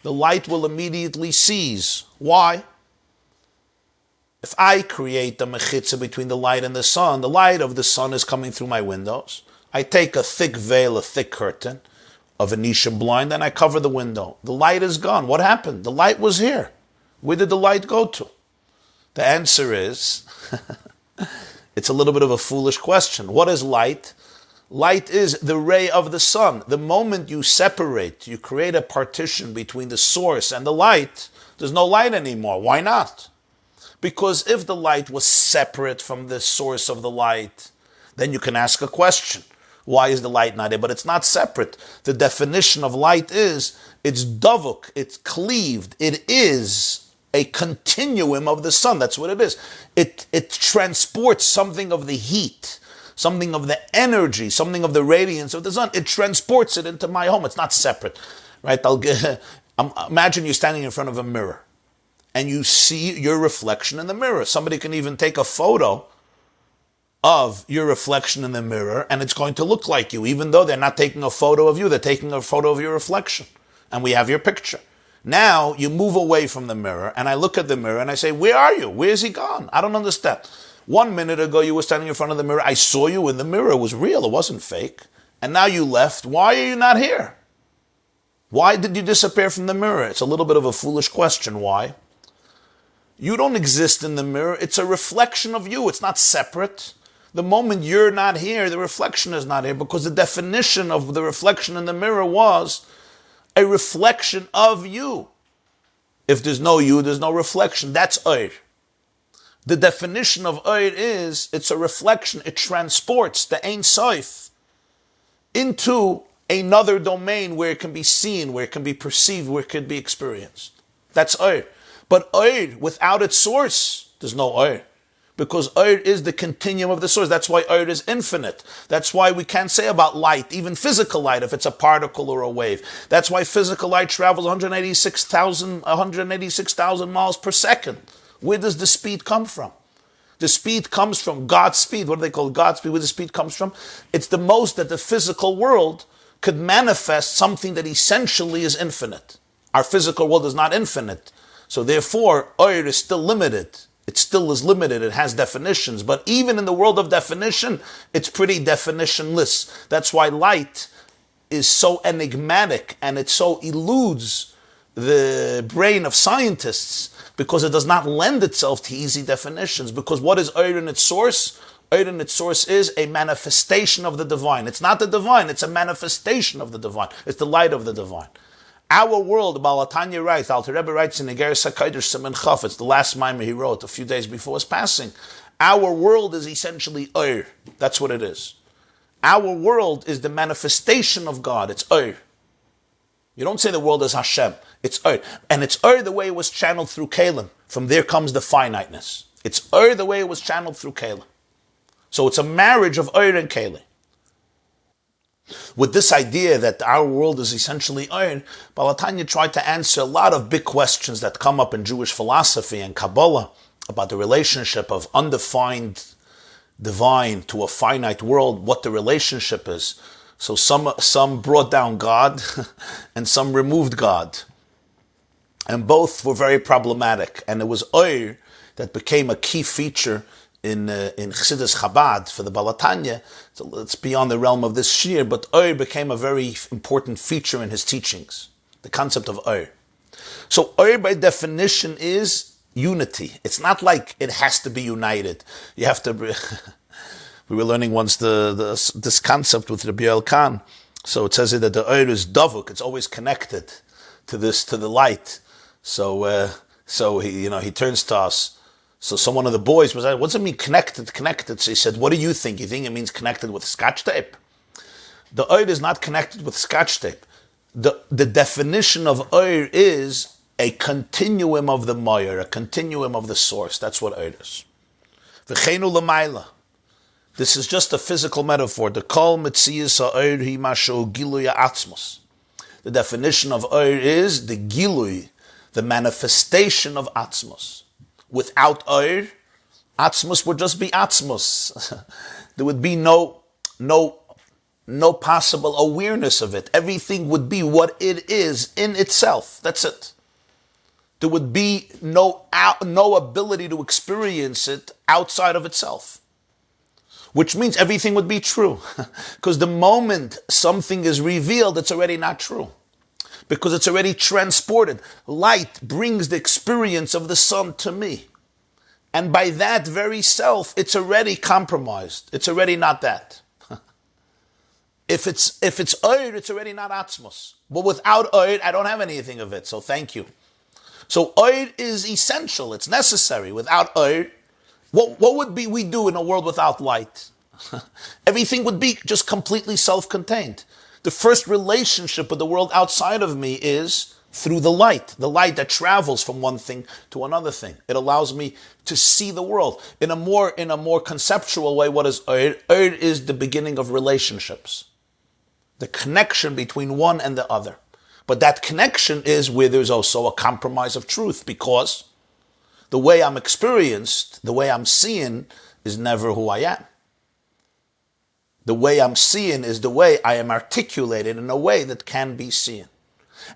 the light will immediately cease. Why? If I create the mechitza between the light and the light of the sun is coming through my windows. I take a thick veil, a thick curtain, a Venetian blind, and I cover the window. The light is gone. What happened? The light was here. Where did the light go to? The answer is, it's a little bit of a foolish question. What is light? Light is the ray of the sun. The moment you separate, you create a partition between the source and the light, there's no light anymore. Why not? Because if the light was separate from the source of the light, then you can ask a question. Why is the light not there? But it's not separate. The definition of light is, it's davuk, it's cleaved, it is a continuum of the sun. That's what it is. It transports something of the heat, something of the energy, something of the radiance of the sun. It transports it into my home. It's not separate, right? Imagine you're standing in front of a mirror and you see your reflection in the mirror. Somebody can even take a photo of your reflection in the mirror and it's going to look like you, even though they're not taking a photo of you, they're taking a photo of your reflection. And we have your picture. Now you move away from the mirror and I look at the mirror and I say, where are you? Where's he gone? I don't understand. 1 minute ago you were standing in front of the mirror. I saw you in the mirror. It was real. It wasn't fake. And now you left. Why are you not here? Why did you disappear from the mirror? It's a little bit of a foolish question. Why? You don't exist in the mirror. It's a reflection of you. It's not separate. The moment you're not here, the reflection is not here, because the definition of the reflection in the mirror was a reflection of you. If there's no you, there's no reflection. That's Oir. The definition of Oir is, it's a reflection. It transports the Ein Sof into another domain where it can be seen, where it can be perceived, where it can be experienced. That's Oir. But Oir, without its source, there's no Oir. Because Oir is the continuum of the source. That's why Oir is infinite. That's why we can't say about light, even physical light, if it's a particle or a wave. That's why physical light travels 186,000 miles per second. Where does the speed come from? The speed comes from God's speed. What do they call God's speed? Where the speed comes from? It's the most that the physical world could manifest something that essentially is infinite. Our physical world is not infinite. So therefore, Oir is still limited. It still is limited. It has definitions. But even in the world of definition, it's pretty definitionless. That's why light is so enigmatic and it so eludes the brain of scientists, because it does not lend itself to easy definitions. Because what is Oir in its source? Oir in its source is a manifestation of the divine. It's not the divine, it's a manifestation of the divine. It's the light of the divine. Our world, Balatanya writes, Alter Rebbe writes in Igeres HaKodesh Siman Chaf, it's the last Maamer he wrote a few days before his passing. Our world is essentially Oir. That's what it is. Our world is the manifestation of God. It's Oir. You don't say the world is Hashem. It's Oir. And it's Oir the way it was channeled through Kalim. From there comes the finiteness. It's Oir the way it was channeled through Kalim. So it's a marriage of Oir and Kalim. With this idea that our world is essentially Oir, Balatanya tried to answer a lot of big questions that come up in Jewish philosophy and Kabbalah about the relationship of undefined divine to a finite world, what the relationship is. So some brought down God and some removed God. And both were very problematic. And it was Oir that became a key feature in Chassidus Chabad for the Balatanya. So it's beyond the realm of this shir, but Oir became a very important feature in his teachings, the concept of Oir. So Oir by definition is unity. It's not like it has to be united. You have to... We were learning once this concept with Rabbi YY Khan. So it says here that the Oir is davuk. It's always connected to the light. So he turns to us. So one of the boys was like, "What does it mean connected? Connected?" So he said, "What do you think? You think it means connected with Scotch tape?" The Oir is not connected with Scotch tape. The definition of Oir is a continuum of the Maamer, a continuum of the source. That's what Oir is. V'cheinu l'mayla. This is just a physical metaphor. The kol metzias ha'Oir hi mashu gilui ha'atzmos. The definition of Oir is the gilui, the manifestation of atzmos. Without Oir, atzmos would just be atzmos. There would be no possible awareness of it. Everything would be what it is in itself. That's it. There would be no ability to experience it outside of itself. Which means everything would be true. Because the moment something is revealed, it's already not true. Because it's already transported. Light brings the experience of the sun to me. And by that very self, it's already compromised. It's already not that. If it's Oir, it's already not Atzmos. But without Oir, I don't have anything of it. So thank you. So Oir is essential. It's necessary. Without Oir, what would we do in a world without light? Everything would be just completely self-contained. The first relationship with the world outside of me is through the light that travels from one thing to another thing. It allows me to see the world in a more conceptual way. What is Oir? Oir is the beginning of relationships, the connection between one and the other. But that connection is where there's also a compromise of truth, because the way I'm experienced, the way I'm seeing, is never who I am. The way I'm seeing is the way I am articulated in a way that can be seen.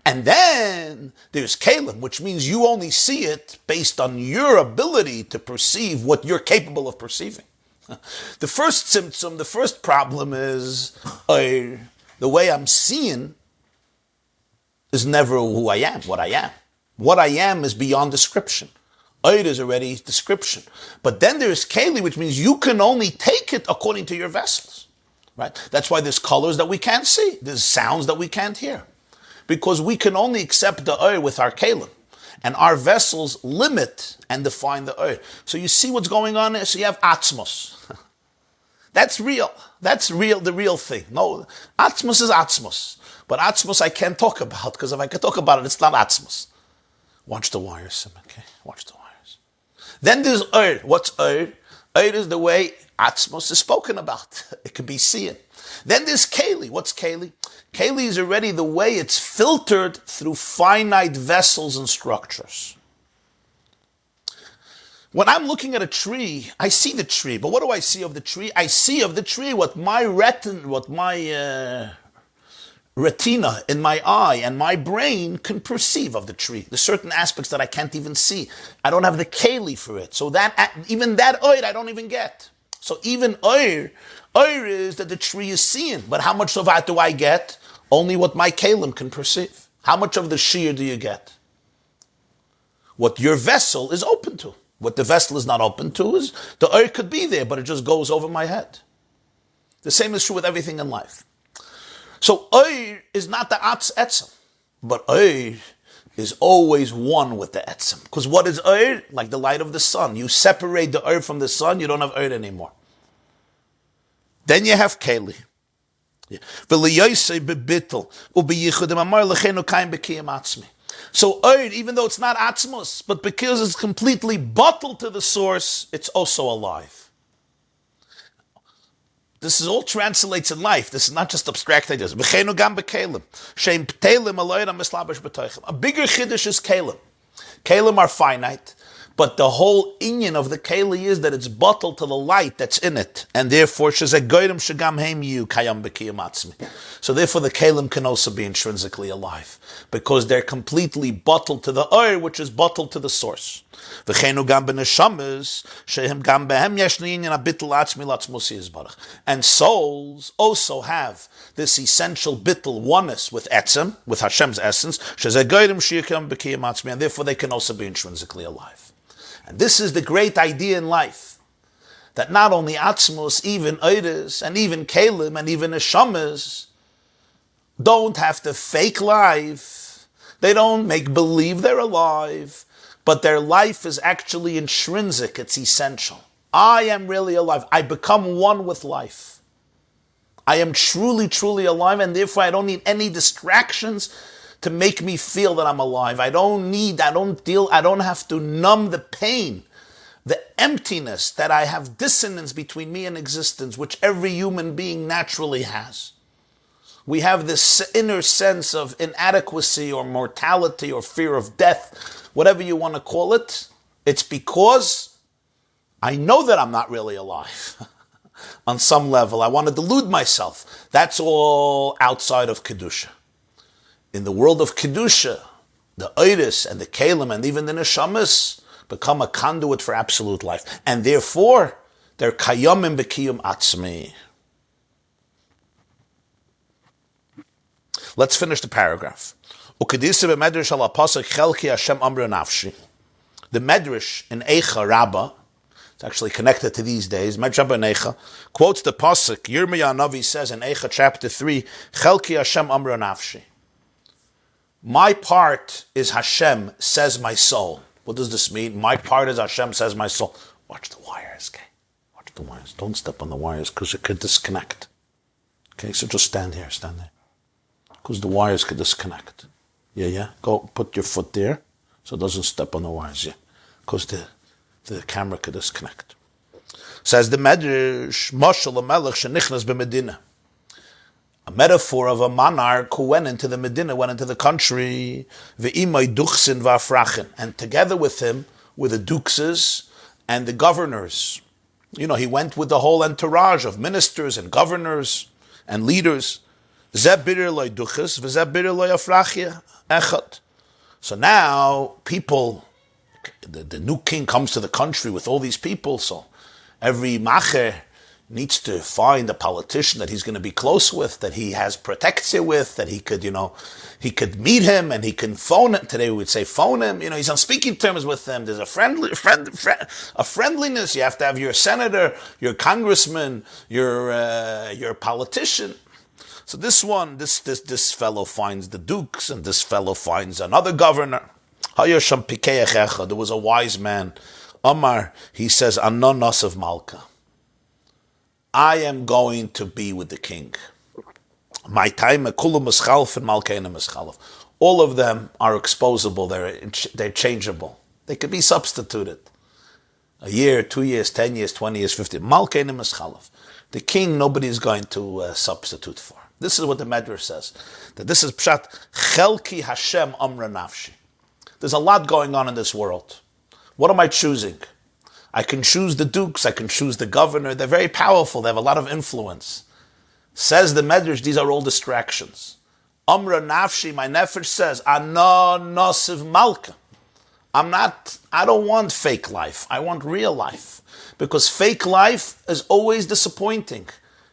And then there's kalim, which means you only see it based on your ability to perceive what you're capable of perceiving. The first symptom, the first problem is the way I'm seeing is never who I am, what I am. What I am is beyond description. Oir is already description. But then there's keli, which means you can only take it according to your vessels. Right? That's why there's colors that we can't see. There's sounds that we can't hear. Because we can only accept the oir with our kalim. And our vessels limit and define the oir. So you see what's going on there? So you have atzmos. That's real. That's real, the real thing. No, atzmos is atzmos. But atzmos I can't talk about, because if I can talk about it, it's not atzmos. Watch the wires, okay? Watch the wires. Then there's oir. What's oir? Oir is the way atzmos is spoken about. It can be seen. Then there's keli. What's keli? Keli is already the way it's filtered through finite vessels and structures. When I'm looking at a tree, I see the tree. But what do I see of the tree? I see of the tree what my retina in my eye and my brain can perceive of the tree. There's certain aspects that I can't even see. I don't have the keli for it. So that even that oir I don't even get. So even oir is that the tree is seen. But how much of that do I get? Only what my kalim can perceive. How much of the shear do you get? What your vessel is open to. What the vessel is not open to is the oir could be there, but it just goes over my head. The same is true with everything in life. So oir is not the etzem, but oir is always one with the etzem. Because what is oir? Like the light of the sun. You separate the oir from the sun, you don't have oir anymore. Then you have keli. Bittle. So oir, even though it's not atzmos, but because it's completely bottled to the source, it's also alive. This is all translates in life. This is not just abstract ideas. A bigger chiddush is kalim. Kalim are finite, but the whole inyan of the keli is that it's bottled to the light that's in it, and therefore so therefore the kalim can also be intrinsically alive, because they're completely bottled to the oir, which is bottled to the source. And souls also have this essential bittle, oneness with etzem, with Hashem's essence, and therefore they can also be intrinsically alive. And this is the great idea in life, that not only atzmos, even oiris, and even kalim, and even neshamas don't have to fake life. They don't make believe they're alive, but their life is actually intrinsic. It's essential. I am really alive. I become one with life. I am truly, truly alive, and therefore I don't need any distractions to make me feel that I'm alive. I don't have to numb the pain, the emptiness that I have dissonance between me and existence, which every human being naturally has. We have this inner sense of inadequacy or mortality or fear of death, whatever you want to call it. It's because I know that I'm not really alive. On some level, I want to delude myself. That's all outside of Kedusha. In the world of Kedusha, the Oiris and the Kalim and even the Neshamas become a conduit for absolute life. And therefore, they're Kayomim B'kiyum Atzmi. Let's finish the paragraph. The Medrash in Eicha Rabbah, it's actually connected to these days, Medrash Rabbah in Eicha, quotes the Pasuk, Yirmiyah Navi says in Eicha chapter 3, Chelki Hashem Amra Nafshi. My part is Hashem, says my soul. What does this mean? My part is Hashem, says my soul. Watch the wires, okay? Watch the wires. Don't step on the wires because it could disconnect. Okay, so just stand here. Because the wires could disconnect. Yeah. Go put your foot there so it doesn't step on the wires, yeah. Because the camera could disconnect. Says the Medrash, Moshel HaMelech shenichnas b'Medina. A metaphor of a monarch who went into the Medina, went into the country, and together with him were the duxes and the governors. You know, he went with the whole entourage of ministers and governors and leaders. Ze bitter loy duches, v'ze bitter loy afrachia echad. So now people, the new king comes to the country with all these people, so every macher needs to find a politician that he's going to be close with, that he has protection with, that he could, he could meet him and he can phone him. Today we would say phone him. He's on speaking terms with them. There's a friendliness. You have to have your senator, your congressman, your politician. So this fellow finds the dukes, and this fellow finds another governor. There was a wise man. Omar, he says, Anon Nosav Malka. I am going to be with the king. My time, all of them are exposable. They're changeable. They could be substituted. A year, 2 years, 10 years, 20 years, 50. The king, nobody is going to substitute for. This is what the Medrash says. That this is Pshat Chelki Hashem Amra Nafshi. There's a lot going on in this world. What am I choosing? I can choose the dukes, I can choose the governor. They're very powerful, they have a lot of influence. Says the Medrash, these are all distractions. Amra Nafshi, my nefesh says, Ana Nosiv Malka. I don't want fake life, I want real life. Because fake life is always disappointing.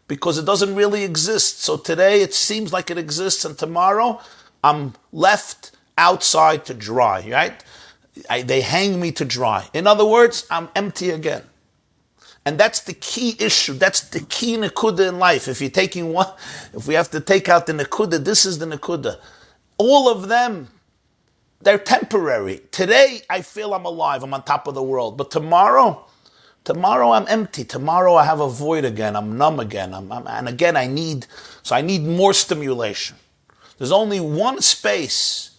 Because it doesn't really exist. So today it seems like it exists, and tomorrow I'm left outside to dry, right? They hang me to dry. In other words, I'm empty again. And that's the key issue. That's the key nekuda in life. If we have to take out the nekuda, this is the nekuda. All of them, they're temporary. Today, I feel I'm alive. I'm on top of the world. But tomorrow I'm empty. Tomorrow I have a void again. I'm numb again. And again, I need more stimulation. There's only one space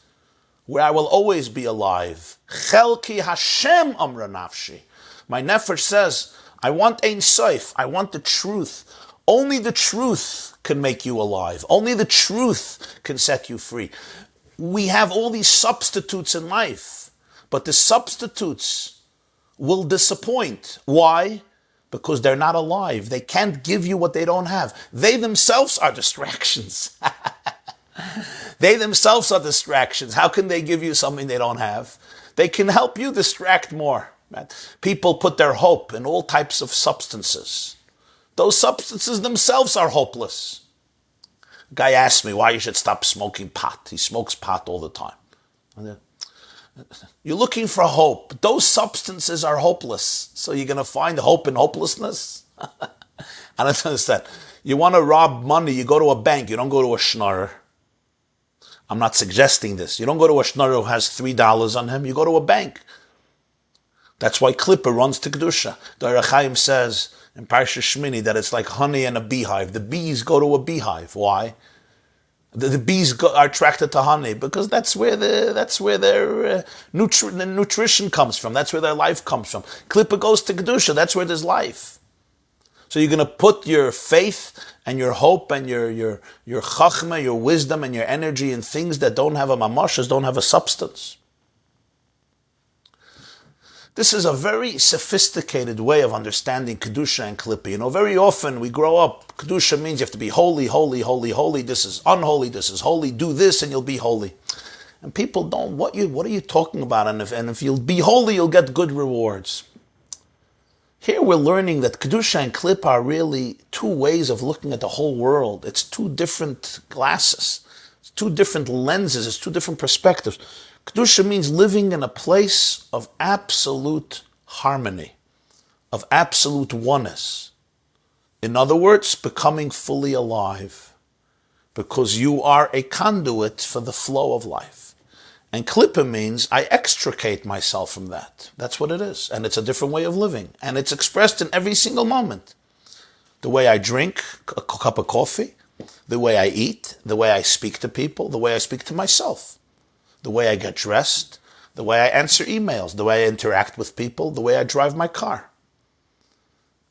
where I will always be alive. Chelki Hashem Amra Nafshi. My nefesh says, I want Ein Sof. I want the truth. Only the truth can make you alive. Only the truth can set you free. We have all these substitutes in life, but the substitutes will disappoint. Why? Because they're not alive. They can't give you what they don't have. They themselves are distractions. They themselves are distractions. How can they give you something they don't have? They can help you distract more. Right? People put their hope in all types of substances. Those substances themselves are hopeless. A guy asked me why you should stop smoking pot. He smokes pot all the time. You're looking for hope. Those substances are hopeless. So you're going to find hope in hopelessness? I don't understand. You want to rob money, you go to a bank. You don't go to a schnorrer. I'm not suggesting this. You don't go to a schnorrer who has $3 on him. You go to a bank. That's why Clippah runs to Kedusha. The Ohr HaChaim says in Parshas Shmini that it's like honey in a beehive. The bees go to a beehive. Why? The bees are attracted to honey because that's where their nutrition comes from. That's where their life comes from. Clippah goes to Kedusha. That's where there's life. So you're going to put your faith and your hope and your chachma, your wisdom and your energy in things that don't have a mamashas, don't have a substance. This is a very sophisticated way of understanding Kedusha and Clippah. Very often we grow up, Kedusha means you have to be holy, holy, holy, holy. This is unholy, this is holy. Do this and you'll be holy. And people don't, what are you talking about? And if you'll be holy, you'll get good rewards. Here we're learning that Kedusha and Clippah are really two ways of looking at the whole world. It's two different glasses. It's two different lenses. It's two different perspectives. Kedusha means living in a place of absolute harmony, of absolute oneness. In other words, becoming fully alive, because you are a conduit for the flow of life. And Clippah means I extricate myself from that. That's what it is. And it's a different way of living. And it's expressed in every single moment. The way I drink a cup of coffee, the way I eat, the way I speak to people, the way I speak to myself, the way I get dressed, the way I answer emails, the way I interact with people, the way I drive my car,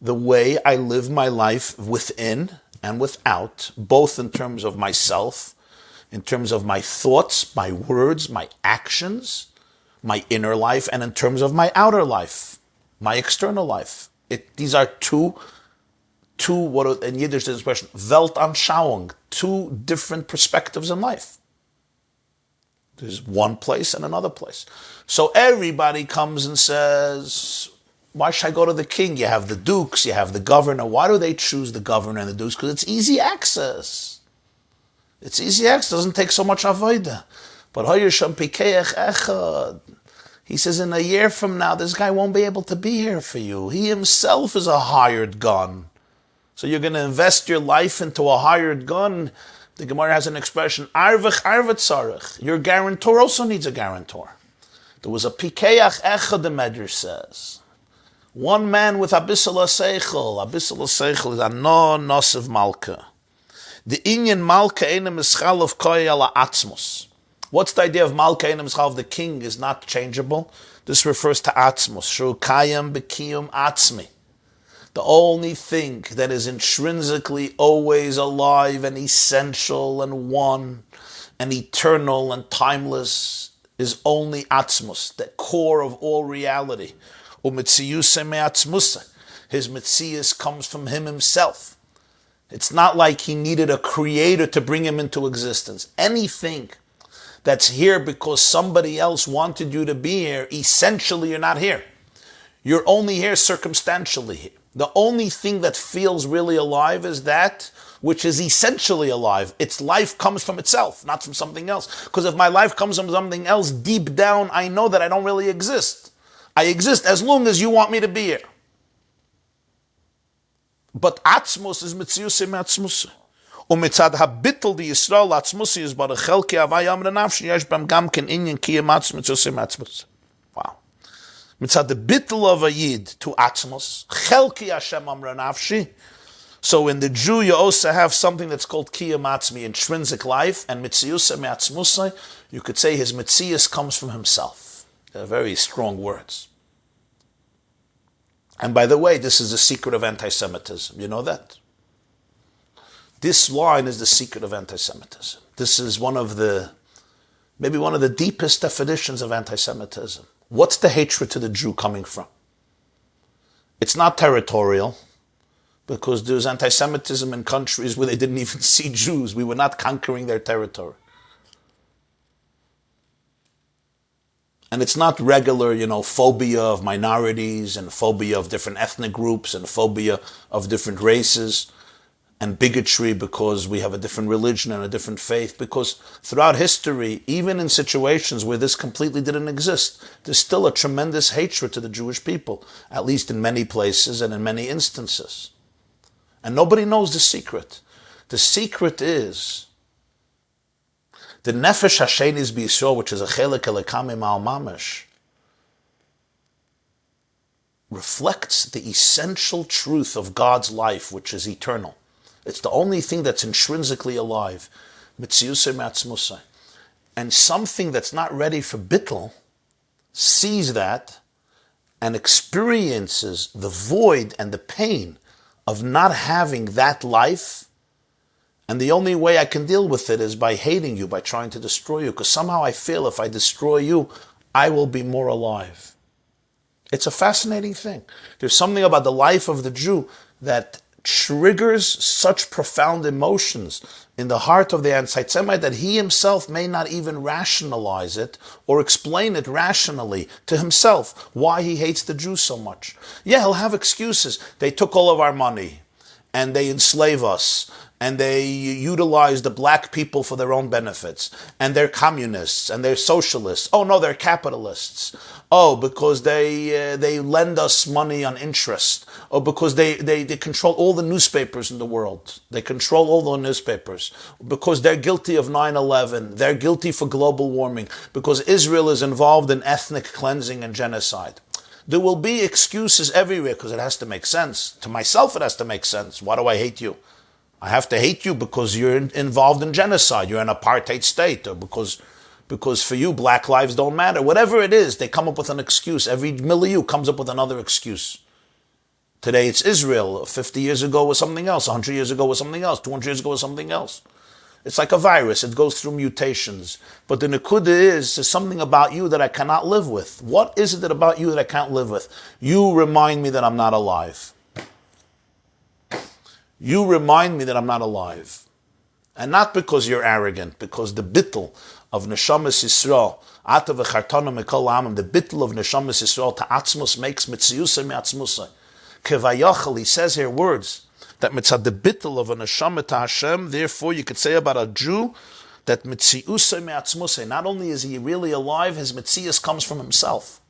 the way I live my life within and without, both in terms of myself, in terms of my thoughts, my words, my actions, my inner life, and in terms of my outer life, my external life. These are two in Yiddish there's an expression, Weltanschauung, two different perspectives in life. There's one place and another place. So everybody comes and says, why should I go to the king? You have the dukes, you have the governor. Why do they choose the governor and the dukes? Because it's easy access. It's easy access, it doesn't take so much avodah. But he says, in a year from now, this guy won't be able to be here for you. He himself is a hired gun. So you're going to invest your life into a hired gun. The Gemara has an expression, arvich arvet tzarich. Your guarantor also needs a guarantor. There was a pikeach echad, the Medrash says. One man with abissal seichel. Abissal seichel is a no-nosiv malka. The inyan malka einem ischal of koi ala atzmos. What's the idea of malka einem ischal? The king is not changeable. This refers to atzmos. Shu kayam bekiyum atzmi. The only thing that is intrinsically always alive and essential and one and eternal and timeless is only atzmos, the core of all reality. His metzius comes from him himself. It's not like he needed a creator to bring him into existence. Anything that's here because somebody else wanted you to be here, essentially you're not here. You're only here circumstantially here. The only thing that feels really alive is that which is essentially alive. Its life comes from itself, not from something else. Because if my life comes from something else, deep down I know that I don't really exist. I exist as long as you want me to be here. But atzmos is mitzius atzmos. Umitzad bittle the Yisrael atzmos is but a chelki avayam renafshi yesh bam gam ken inyan kiyam atzmos atzmos. Wow. Mitzad the bittle of a yid to atzmos chelki Hashem amra nafshi. So in the Jew you also have something that's called kiyam atzmi, intrinsic life, and mitzius atzmos. You could say his mitzius comes from himself. They're very strong words. And by the way, this is the secret of anti-Semitism. You know that? This line is the secret of anti-Semitism. This is maybe one of the deepest definitions of anti-Semitism. What's the hatred to the Jew coming from? It's not territorial, because there's anti-Semitism in countries where they didn't even see Jews. We were not conquering their territory. And it's not regular, phobia of minorities and phobia of different ethnic groups and phobia of different races and bigotry because we have a different religion and a different faith. Because throughout history, even in situations where this completely didn't exist, there's still a tremendous hatred to the Jewish people, at least in many places and in many instances. And nobody knows the secret. The secret is the nefesh hashenis b'Yisrael, which is a chelik elekam al mamash, reflects the essential truth of God's life, which is eternal. It's the only thing that's intrinsically alive. Mitziusei matzmusei. And something that's not ready for bittle sees that and experiences the void and the pain of not having that life. And the only way I can deal with it is by hating you, by trying to destroy you. Because somehow I feel if I destroy you, I will be more alive. It's a fascinating thing. There's something about the life of the Jew that triggers such profound emotions in the heart of the anti-Semite that he himself may not even rationalize it or explain it rationally to himself why he hates the Jews so much. Yeah, he'll have excuses. They took all of our money and they enslave us. And they utilize the black people for their own benefits. And they're communists, and they're socialists. Oh no, they're capitalists. Oh, because they lend us money on interest. Or because they control all the newspapers in the world. They control all the newspapers. Because they're guilty of 9/11. They're guilty for global warming. Because Israel is involved in ethnic cleansing and genocide. There will be excuses everywhere because it has to make sense. To myself it has to make sense. Why do I hate you? I have to hate you because you're involved in genocide, you're an apartheid state, or because for you black lives don't matter. Whatever it is, they come up with an excuse. Every milieu comes up with another excuse. Today it's Israel. 50 years ago was something else. 100 years ago was something else. 200 years ago was something else. It's like a virus. It goes through mutations. But the nekuda is, there's something about you that I cannot live with. What is it about you that I can't live with? You remind me that I'm not alive. You remind me that I'm not alive. And not because you're arrogant, because the bittle of Neshamas Yisrael, Ata v'chartana mikol ha'amim, the bittle of Neshamas Yisrael ta'atzmus makes mitziyusay mi'atzmusay. Kevayachal, he says here words that mitzad the bittle of a neshama to Hashem, therefore you could say about a Jew that mitziyusay mi'atzmusay, not only is he really alive, his mitziyus comes from himself.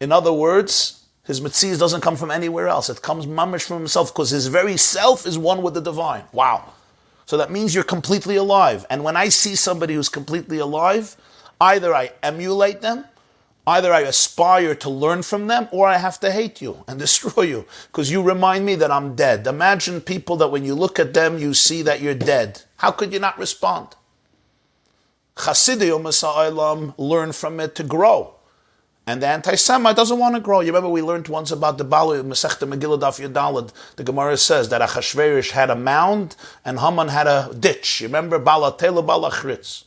In other words, his mitzvah doesn't come from anywhere else. It comes mamish from himself because his very self is one with the divine. Wow. So that means you're completely alive. And when I see somebody who's completely alive, either I emulate them, either I aspire to learn from them, or I have to hate you and destroy you because you remind me that I'm dead. Imagine people that when you look at them, you see that you're dead. How could you not respond? Chassidic learn from it to grow. And the anti-Semite doesn't want to grow. You remember we learned once about the Balu Masechta Megillah Daf Yudalad. The Gemara says that Achashverosh had a mound and Haman had a ditch. You remember Bala Tela Bala Chritz.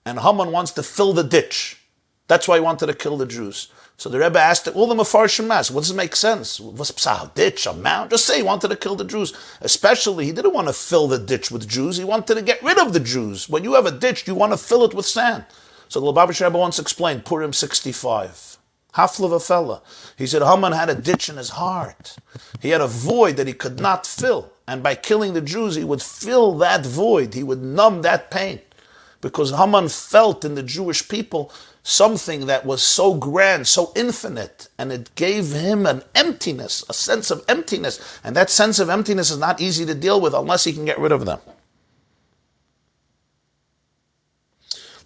And Haman wants to fill the ditch. That's why he wanted to kill the Jews. So the Rebbe asked all the Mefarshim asked, what does it make sense? What's a ditch, a mound? Just say he wanted to kill the Jews. Especially, he didn't want to fill the ditch with Jews. He wanted to get rid of the Jews. When you have a ditch, you want to fill it with sand. So the Lubavitcher Rebbe once explained, Purim 65. Hafla v'fella. He said Haman had a ditch in his heart. He had a void that he could not fill. And by killing the Jews, he would fill that void. He would numb that pain. Because Haman felt in the Jewish people something that was so grand, so infinite. And it gave him an emptiness, a sense of emptiness. And that sense of emptiness is not easy to deal with unless he can get rid of them.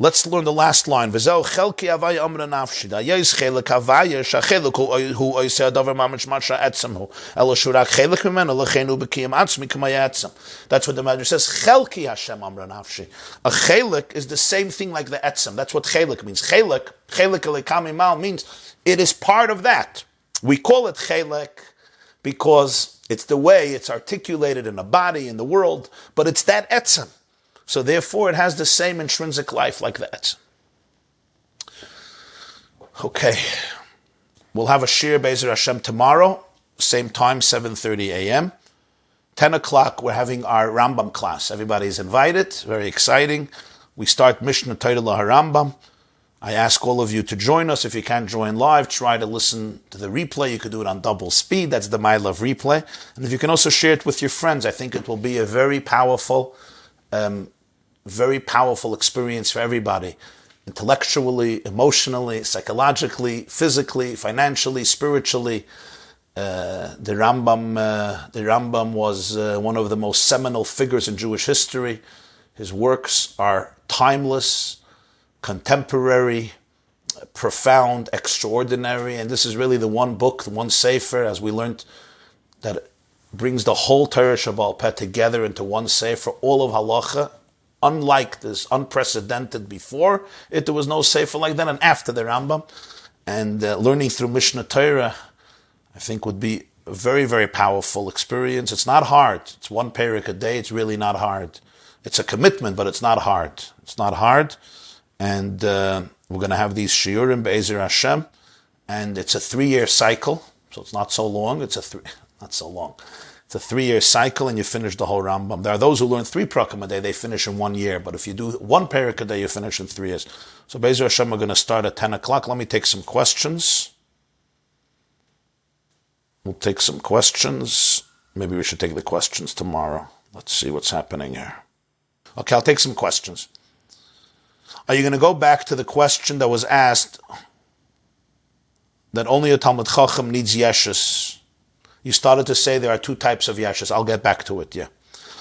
Let's learn the last line. V'zeu chelki avaya amra nafshi. Da'yez chelek avaya shachelek hu oisei adavar mamish matsha etzem hu. Elo shurak chelek mimenu lechenu b'kiyam atzmi k'maya etzem. That's what the Maamar says. Chelki Hashem amra nafshi. A chelek is the same thing like the etzem. That's what chelek means. Chelek elekami mal means it is part of that. We call it chelek because it's the way it's articulated in the body, in the world, but it's that etzem. So therefore, it has the same intrinsic life like that. Okay. We'll have a shir Be'ezer Hashem tomorrow, same time, 7:30 a.m. 10 o'clock, we're having our Rambam class. Everybody's invited. Very exciting. We start Mishnah Torah HaRambam. I ask all of you to join us. If you can't join live, try to listen to the replay. You could do it on double speed. That's the mile of replay. And if you can also share it with your friends, I think it will be a very powerful experience for everybody, intellectually, emotionally, psychologically, physically, financially, spiritually. The Rambam was one of the most seminal figures in Jewish history. His works are timeless, contemporary, profound, extraordinary, and this is really the one book, the one sefer, as we learned, that brings the whole Torah Shabbal Peh together into one sefer, all of halacha. Unlike this, unprecedented before it, there was no sefer like that, and after the Rambam. And learning through Mishnah Torah, I think, would be a very, very powerful experience. It's not hard. It's one perek a day. It's really not hard. It's a commitment, but it's not hard. It's not hard. And we're going to have these shiurim Be'ezer Hashem, and it's a 3-year cycle, so it's not so long. It's a 3-year cycle, and you finish the whole Rambam. There are those who learn 3 prakim a day, they finish in 1 year. But if you do 1 perek a day, you finish in 3 years. So Be'ezer Hashem, we're going to start at 10 o'clock. Let me take some questions. We'll take some questions. Maybe we should take the questions tomorrow. Let's see what's happening here. Okay, I'll take some questions. Are you going to go back to the question that was asked that only a Talmid Chacham needs yeshus? You started to say there are 2 types of yeshus. I'll get back to it, yeah.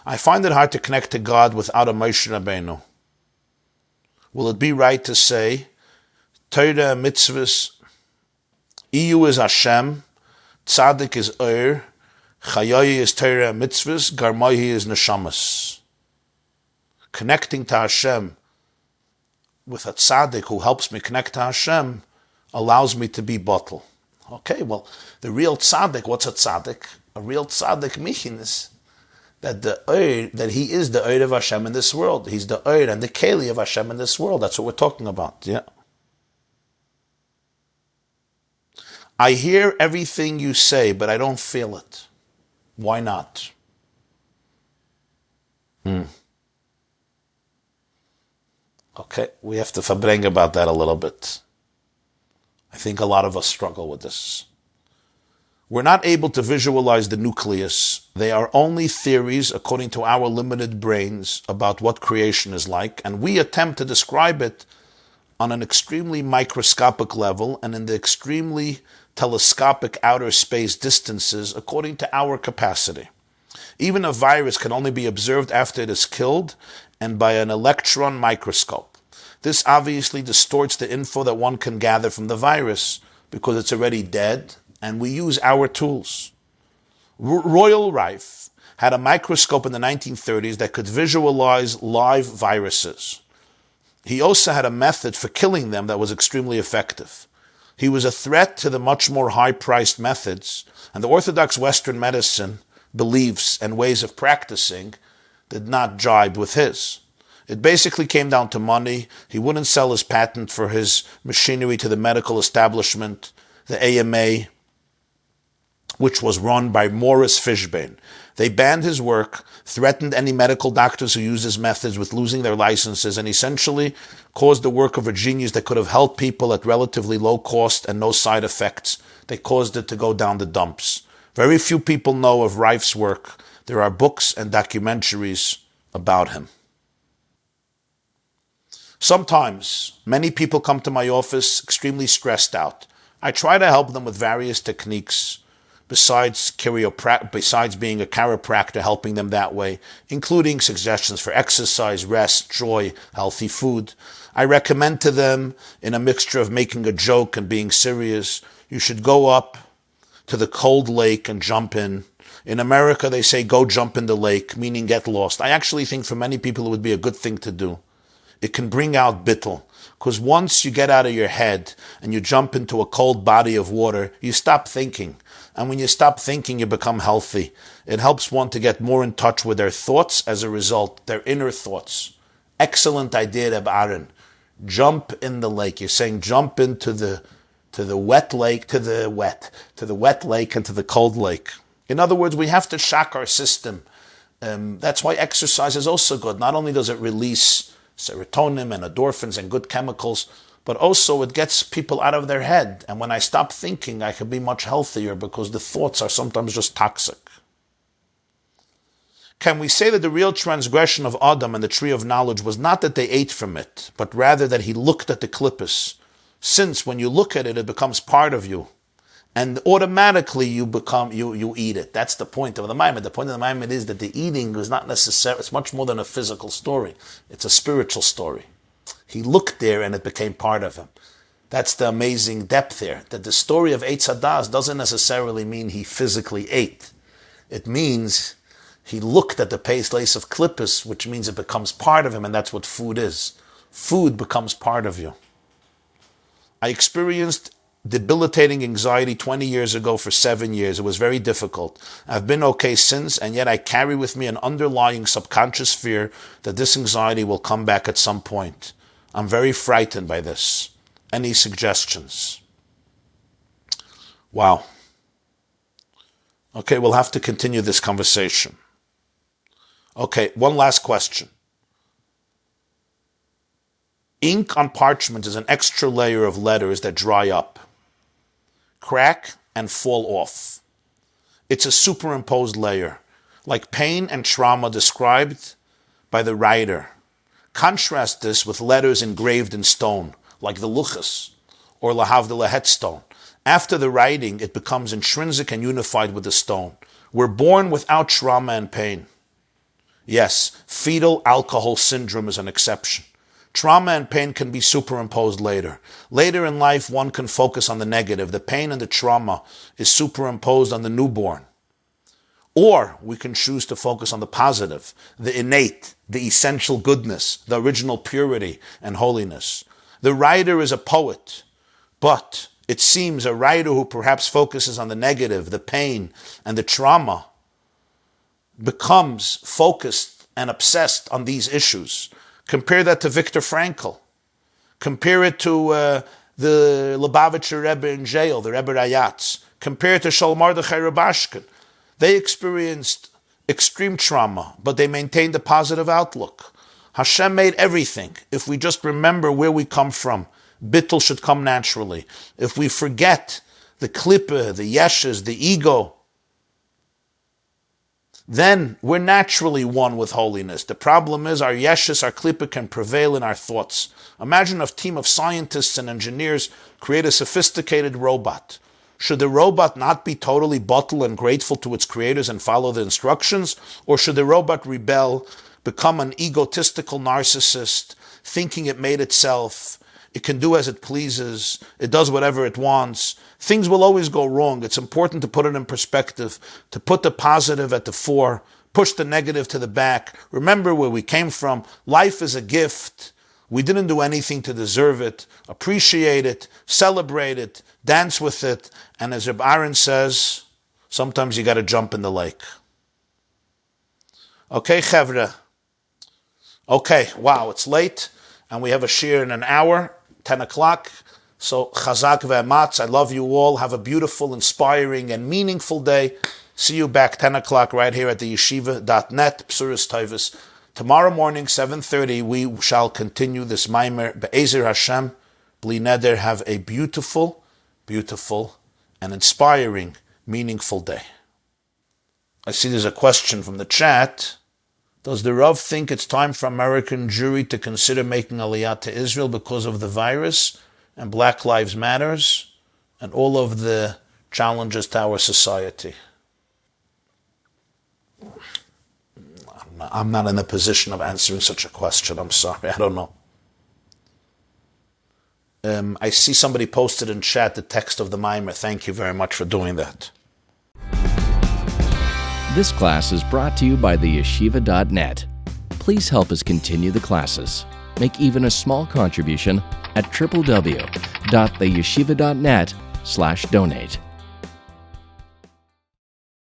I find it hard to connect to God without a Moshe Rabbeinu. Will it be right to say, Torah, mitzvahs, EU is Hashem, Tzaddik is Ur, Chayoyi is Torah, mitzvahs, Garmohi is Neshamas. Connecting to Hashem with a tzaddik who helps me connect to Hashem allows me to be bittle. Okay, well, the real tzaddik, what's a tzaddik? A real tzaddik means that that he is the Ur of Hashem in this world. He's the Ur and the Keli of Hashem in this world. That's what we're talking about, yeah. I hear everything you say, but I don't feel it. Why not? Okay, we have to verbring about that a little bit. I think a lot of us struggle with this. We're not able to visualize the nucleus. They are only theories according to our limited brains about what creation is like, and we attempt to describe it on an extremely microscopic level and in the extremely telescopic outer space distances according to our capacity. Even a virus can only be observed after it is killed and by an electron microscope. This obviously distorts the info that one can gather from the virus because it's already dead, and we use our tools. Royal Rife had a microscope in the 1930s that could visualize live viruses. He also had a method for killing them that was extremely effective. He was a threat to the much more high-priced methods, and the Orthodox Western medicine beliefs and ways of practicing did not jibe with his. It basically came down to money. He wouldn't sell his patent for his machinery to the medical establishment, the AMA, which was run by Morris Fishbane. They banned his work, threatened any medical doctors who used his methods with losing their licenses, and essentially caused the work of a genius that could have helped people at relatively low cost and no side effects. They caused it to go down the dumps. Very few people know of Rife's work. There are books and documentaries about him. Sometimes, many people come to my office extremely stressed out. I try to help them with various techniques, besides being a chiropractor, helping them that way, including suggestions for exercise, rest, joy, healthy food. I recommend to them, in a mixture of making a joke and being serious, you should go up to the cold lake and jump in. In America, they say go jump in the lake, meaning get lost. I actually think for many people it would be a good thing to do. It can bring out bittle, because once you get out of your head and you jump into a cold body of water, you stop thinking. And when you stop thinking, you become healthy. It helps one to get more in touch with their thoughts as a result, their inner thoughts. Excellent idea, Reb Aaron. Jump in the lake. You're saying jump into the wet lake, to the wet lake and to the cold lake. In other words, we have to shock our system. That's why exercise is also good. Not only does it release serotonin and endorphins and good chemicals, but also it gets people out of their head. And when I stop thinking, I can be much healthier because the thoughts are sometimes just toxic. Can we say that the real transgression of Adam and the tree of knowledge was not that they ate from it, but rather that he looked at the Clippah? Since when you look at it, it becomes part of you. And automatically you eat it. That's the point of the Maamer. The point of the Maamer is that the eating is not necessary. It's much more than a physical story. It's a spiritual story. He looked there and it became part of him. That's the amazing depth here. That the story of Eitz Hadas doesn't necessarily mean he physically ate. It means he looked at the lace of Clippah, which means it becomes part of him, and that's what food is. Food becomes part of you. I experienced debilitating anxiety 20 years ago for 7 years. It was very difficult. I've been okay since, and yet I carry with me an underlying subconscious fear that this anxiety will come back at some point. I'm very frightened by this. Any suggestions? Wow. Okay, we'll have to continue this conversation. Okay, one last question. Ink on parchment is an extra layer of letters that dry up, crack, and fall off. It's a superimposed layer, like pain and trauma described by the writer. Contrast this with letters engraved in stone, like the luchas, or lahavdil headstone. After the writing, it becomes intrinsic and unified with the stone. We're born without trauma and pain. Yes, fetal alcohol syndrome is an exception. Trauma and pain can be superimposed later. Later in life, one can focus on the negative. The pain and the trauma is superimposed on the newborn. Or we can choose to focus on the positive, the innate, the essential goodness, the original purity and holiness. The writer is a poet, but it seems a writer who perhaps focuses on the negative, the pain, and the trauma becomes focused and obsessed on these issues. Compare that to Viktor Frankl. Compare it to the Lubavitcher Rebbe in jail, the Rebbe Rayatz. Compare it to Shalom Mordechai Rabashkin. They experienced extreme trauma, but they maintained a positive outlook. Hashem made everything. If we just remember where we come from, bittle should come naturally. If we forget the Clippah, the yeshes, the ego, then we're naturally one with holiness. The problem is our yeshes, our Clippah can prevail in our thoughts. Imagine a team of scientists and engineers create a sophisticated robot. Should the robot not be totally bittle and grateful to its creators and follow the instructions? Or should the robot rebel, become an egotistical narcissist, thinking it made itself, it can do as it pleases, it does whatever it wants? Things will always go wrong. It's important to put it in perspective, to put the positive at the fore, push the negative to the back. Remember where we came from. Life is a gift. We didn't do anything to deserve it. Appreciate it, celebrate it, dance with it, and as Reb Aaron says, sometimes you got to jump in the lake. Okay, Chevra. Okay, wow, it's late, and we have a shir in an hour, 10 o'clock. So, Chazak ve'ematz, I love you all. Have a beautiful, inspiring, and meaningful day. See you back 10 o'clock right here at the yeshiva.net, Psuris Toivus. Tomorrow morning, 7:30, we shall continue this Maamer Be'ezer Hashem. Bli Neder, have a beautiful, beautiful, and inspiring, meaningful day. I see there's a question from the chat. Does the Rav think it's time for American Jewry to consider making Aliyah to Israel because of the virus and Black Lives Matters and all of the challenges to our society? I'm not in a position of answering such a question. I'm sorry, I don't know. I see somebody posted in chat the text of the Maamer. Thank you very much for doing that. This class is brought to you by the yeshiva.net. Please help us continue the classes. Make even a small contribution at www.theyeshiva.net/donate.